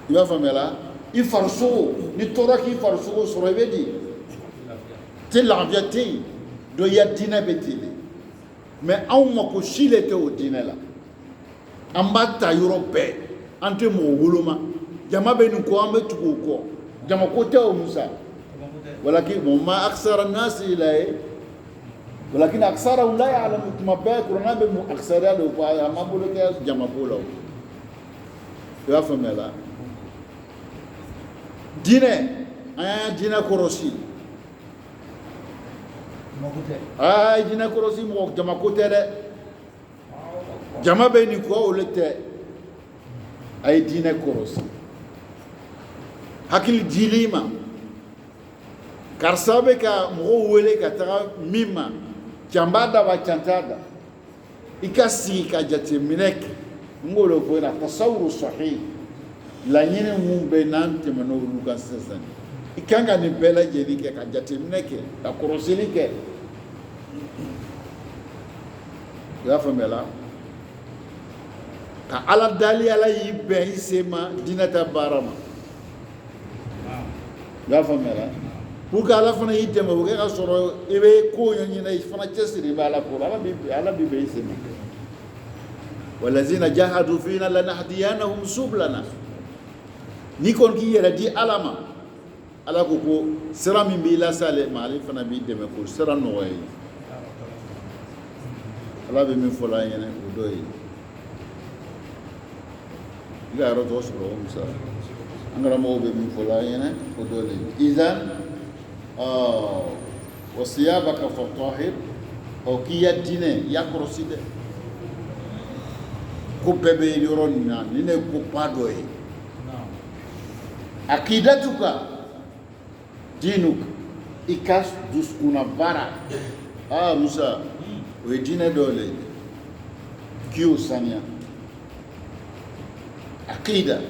i b'a faamuya la i farisogo ni tɔɔrɔ k'i farisogo sɔrɔ i bɛ di tɛ lafiya tɛ yen dɔ ya diinɛ bɛ ten de mais anw mako si le tɛ o diinɛ la an b'a ta yɔrɔ bɛɛ an tɛ mɔgɔ woloma jama bɛ nin kɔ an bɛ tugu o kɔ jama ko tɛ o musa walakin ma aksara nasi la ye walakin aksara la ya'lamu tuma bɛɛ kuranɛ bɛ mun aksariya de fɔ a ma bolo kɛ jama ko la o i b'a faamuya la diinɛ an y'a diinɛ kɔrɔsi diinɛ kɔrɔsi mɔgɔ jama ko tɛ dɛ jama bɛ nin kɔ o le tɛ a ye diinɛ kɔrɔsi hakili dili ma karisa bɛ ka mɔgɔw wele ka taga min ma can b'a da wa can t'a da i ka sigi ka jateminɛ kɛ n b'o le fɔ i la tasawuru sahih laɲini mun bɛ n'an tɛmɛna olu kan sisan i kan ka nin bɛɛ lajɛlen kɛ ka jateminɛ kɛ ka kɔrɔsili kɛ i y'a faamuya la ka ala dali ala y'i bɛn i se ma diinɛ ta baara ma i y'a faamuya la pour que ala fana y'i dɛmɛ o kɛ ka sɔrɔ i bɛ ko ɲɛɲini i fana cɛsiri bɛ ala kɔrɔ ala b'i bɛn i se ma walazina jahadu fina lanahdiyanahum sublana n'i kɔni k'i yɛrɛ di ala ma ala ko ko sira min b'i lase ale ma ale fana b'i dɛmɛ k'o sira nɔgɔya ye ala bɛ min fɔ la an ɲɛna o dɔ ye i ka yɔrɔ tɔgɔ sɔrɔ o musa an karamɔgɔw bɛ min fɔ la an ɲɛna o dɔ ye izan wasiyabaka fatahir o k'i ya diinɛ i y'a kɔlɔsi dɛ ko bɛɛ bɛ yɔrɔ nin na nin de ye koba dɔ ye akidatuka dinuk i ka dusukuna baara Musa o ye diinɛ dɔ le k'i y'o saniya akida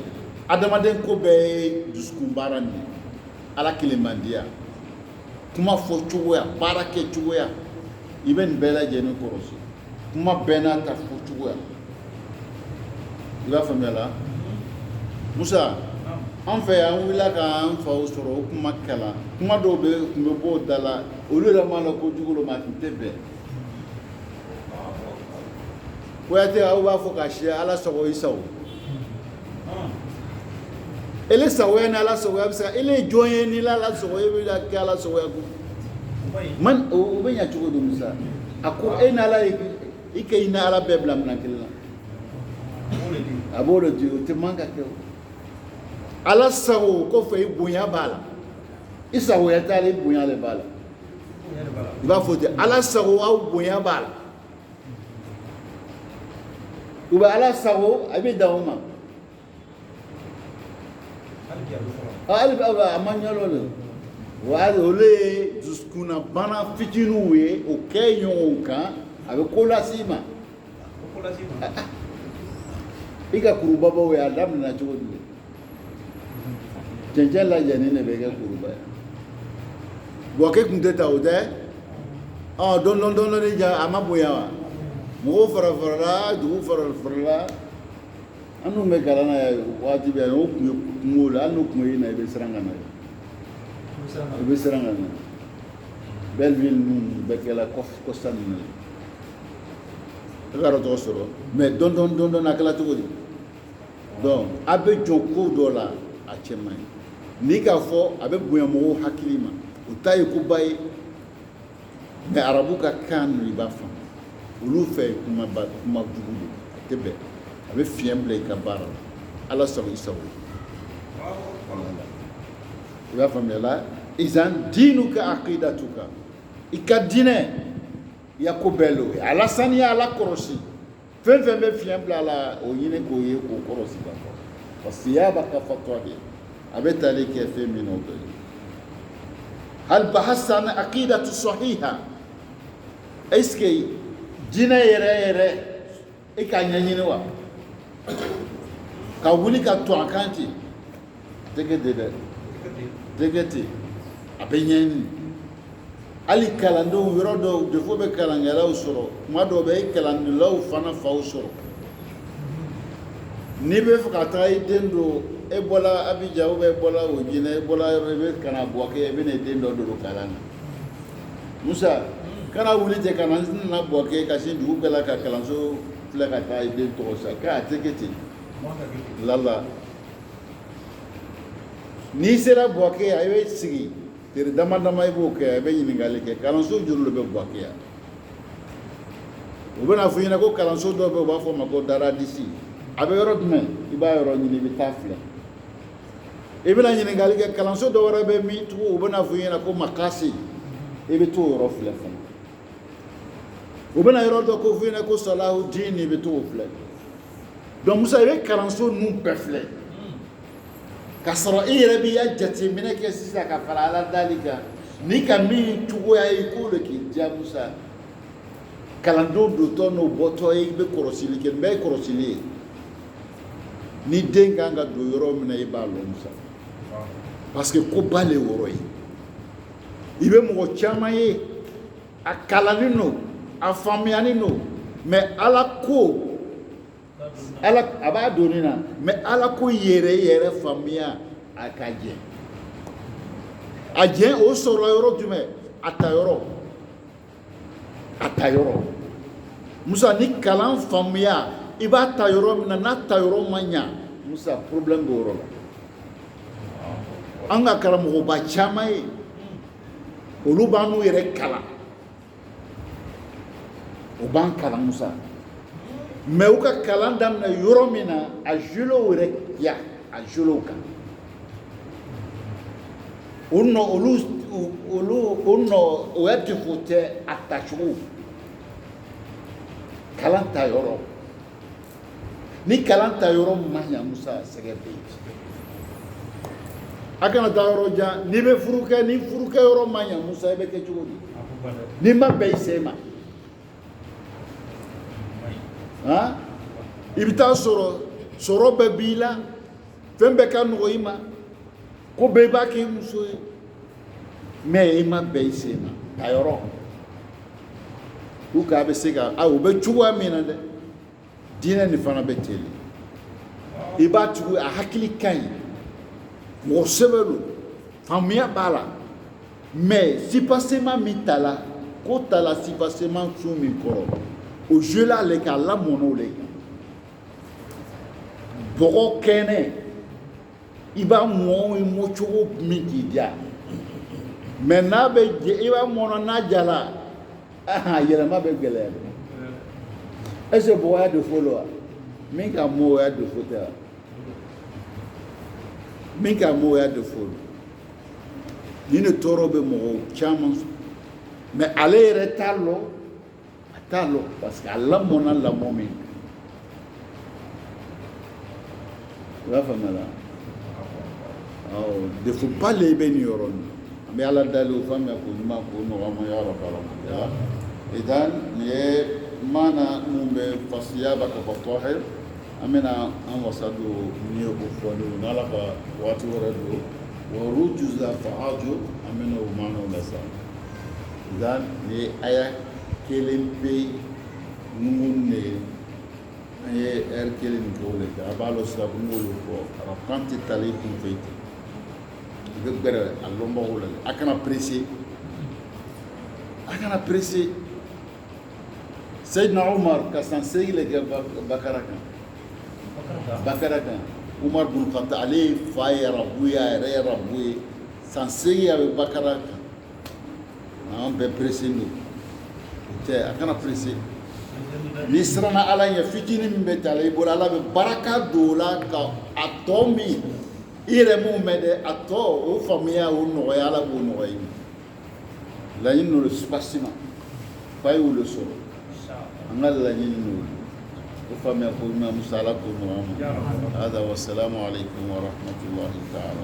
adamaden ko bɛɛ ye dusukun baara nin ala kelen man diya kuma fɔ cogoya baara kɛ cogoya i bɛ nin bɛɛ lajɛlen kɔlɔsi kuma bɛɛ n'a ta fɔ cogoya i b'a faamuya la Musa an fɛ yan an wulila k'an faw sɔrɔ o kuma kalan kuma dɔw tun bɛ bɔ o da la olu yɛrɛ m'a la ko jugu ma tun tɛ bɛn Kuyatɛ aw b'a fɔ ka siya ala sago i sago ele sagoya ni ala sagoya bɛ se ka ele ye jɔn ye ni ala sagoya bɛ kɛ ala sagoya ko man o bɛ ɲɛ cogo di Musa a ko e ni ala i kɛ i ni ala bɛɛ bila minɛn kelen na a b'o de di o tɛ man ka kɛ o ala sago kɔfɛ i bonya b'a la i sagoya t'a la i bonya de b'a la i b'a fɔ ten ala sago aw bonya b'a la u bɛ ala sago a bɛ dan o ma hali a ma ɲɛdɔn de wa olu ye dusukunna bana fitininw ye o kɛ ɲɔgɔn kan a bɛ ko lase i ma i ka kurubabaw ye a daminɛna cogo di cɛncɛn lajɛlen de bɛ kɛ kuruba ye bɔkɛ tun tɛ ta o tɛ dɔɔnin ja a ma bonya wa mɔgɔw fara-farala dugu fara-farala an n'u bɛ kalan na waati bɛɛ o tun ye kungo la hali n'u kun ye na i bɛ siran ka na i bɛ siran ka na Belleville ninnu bɛɛ kɛla Costa ninnu e ka tɔgɔ sɔrɔ mais dɔɔnin a kɛla cogo di donc a bɛ jɔ ko dɔ la a cɛ man ɲi n'i k'a fɔ a bɛ bonya mɔgɔw hakili ma o ta ye koba ye mais arabu ka kan ninnu i b'a faamu olu fɛ kuma jugu de a tɛ bɛn a bɛ fiɲɛ bila i ka baara la ala sago i sago i b'a faamuya la izan diinuka aqidatuka i ka diinɛ i ya ko bɛɛ lo ala saniya ala kɔlɔsi fɛn fɛn bɛ fiɲɛ bila a la o ɲini k'o ye k'o kɔlɔsi ka fɔ wasiyabaka fatahir a bɛ tali kɛ fɛn min na o dɔ ye hal bahasta an aqidatu sahiha est-ce que diinɛ yɛrɛ i k'a ɲɛɲini wa ka wuli ka to a kan ten tɛgɛ de dɛ tɛgɛ ten a bɛ ɲɛɲini hali kalandenw yɔrɔ dɔw defo bɛ kalankɛlaw sɔrɔ tuma dɔw bɛ i kalandilaw fana faw sɔrɔ n'i bɛ fɛ ka taa i den don e bɔra Abidjan ou bien e bɔra Wojina e bɔra yɔrɔ i bɛ kana Buwake i bɛ na i den dɔ don kalan na Musa kana wuli ten ka na n nana Buwake ka se dugu bɛɛ la ka kalanso filɛ ka taa i den tɔgɔ sa k'a tɛ kɛ ten lala n'i sera Buwake a bɛ sigi teri dama dama i b'o kɛ a bɛ ɲininkali kɛ kalanso joli de bɛ Buwake yan u bɛna fɔ i ɲɛna ko kalanso dɔ bɛ yen u b'a fɔ o ma ko Daradisi a bɛ yɔrɔ jumɛn i b'a yɔrɔ ɲini i bɛ taa filɛ i bɛna ɲininkali kɛ kalanso dɔ wɛrɛ bɛ min tugun u bɛna fɔ i ɲɛna ko Makasi i bɛ t'o yɔrɔ filɛ fana u bɛna yɔrɔ dɔ ko fɔ i ɲɛna ko Salahudin i bɛ t'o filɛ donc Musa i bɛ kalanso ninnu bɛɛ filɛ ka sɔrɔ i yɛrɛ b'i ya jateminɛ kɛ sisan ka fara ala dali kan n'i ka min cogoya ye k'o de k'i diya Musa kalandenw dotɔ n'o bɔtɔ i bɛ kɔlɔsili kɛ nin bɛɛ ye kɔlɔsili ye ni den kan ka don yɔrɔ min na i b'a lɔn Musa parce que ko ba le yɔrɔ ye i bɛ mɔgɔ caman ye a kalannen don a faamuyalen don mais ala ko ala a b'a donni na mais ala ko yɛrɛ faamuya a ka jɛ a jɛ o sɔrɔla yɔrɔ jumɛn a ta yɔrɔ Musa ni kalan faamuya i b'a ta yɔrɔ min na n'a ta yɔrɔ ma ɲa Musa problème b'o yɔrɔ la an ka karamɔgɔba caman ye olu b'an n'u yɛrɛ kalan o b'an kalan Musa mais u ka kalan daminɛ yɔrɔ min na a joué yɛrɛ ya a joué kan olu o y'a defo tɛ a tacogo kalan ta yɔrɔ ni kalan ta yɔrɔ ma ɲa Musa sɛgɛ bɛ yen a kana taa yɔrɔ jan n'i bɛ furu kɛ ni furukɛ yɔrɔ ma ɲa Musa i bɛ kɛ cogo di n'i ma bɛn i sen ma i bɛ taa sɔrɔ bɛɛ b'i la fɛn bɛɛ ka nɔgɔ i ma ko bɛɛ b'a kɛ i muso ye mais i ma bɛn i sen ma a yɔrɔ u k'a bɛ se ka u bɛ cogoya min na dɛ diinɛ nin fana bɛ ten de i b'a tugu a hakili ka ɲi mɔgɔ sɛbɛ don faamuya b'a la mais sipasema min ta la ko ta la sipasema sun min kɔrɔ o joué la ale kan a lamɔna o le kan bɔgɔ kɛnɛ i b'a mɔ i mɔcogo min k'i diya mais n'a bɛ i b'a mɔna n'a jala yɛlɛma bɛ gɛlɛya dɛ est ce que bɔgɔ y'a défaut lo wa min ka mɔ o y'a défaut tɛ wa min ka mɔ o y'a défaut lo nin de tɔɔrɔ bɛ mɔgɔw caman sɔrɔ mais ale yɛrɛ t'a lɔ a t'a lɔ parce que a lamɔna lamɔ min i b'a faamuya la défaut ba le bɛ nin yɔrɔ nin an bɛ ala dali o faamuya ko ɲuman k'o nɔgɔya ya rabbal alamin idan nin ye maana mun bɛ fasiya ba ka fɔ tɔhir an bɛna an wasa don ni ye o fɔli o n'ala ka waati wɛrɛ don wa rujuza fa'aju an bɛna o maanaw la sa idan nin ye aya kelen pe mun ne an ye heure kelen nin k'o le kɛ a b'a lɔ sabu n b'olu fɔ arakan tɛ tali kun fɛ ten i bɛ gbɛrɛ a lɔnbagaw la a kana pressé Seydina Umar ka san segi le kɛ Bakara kan Umar bin Khattab ale ye fa ye arabu ye a yɛrɛ ye arabu ye san segi a bɛ Bakara kan an bɛɛ pressé don o tɛ a kana pressé n'i siranna ala ɲɛ fitinin min bɛ ta la i bolo ala bɛ baraka don o la ka a tɔ min i yɛrɛ mun mɛn dɛ a tɔ o faamuya o nɔgɔya ala b'o nɔgɔya i ma laɲini n'o spasima fa ye wolo sɔrɔ an ka laɲini n'o o faamuya ko ɲuman musa ala k'o nɔgɔya ma hada wasalamu alaikum wa rahmatullahi ta'ala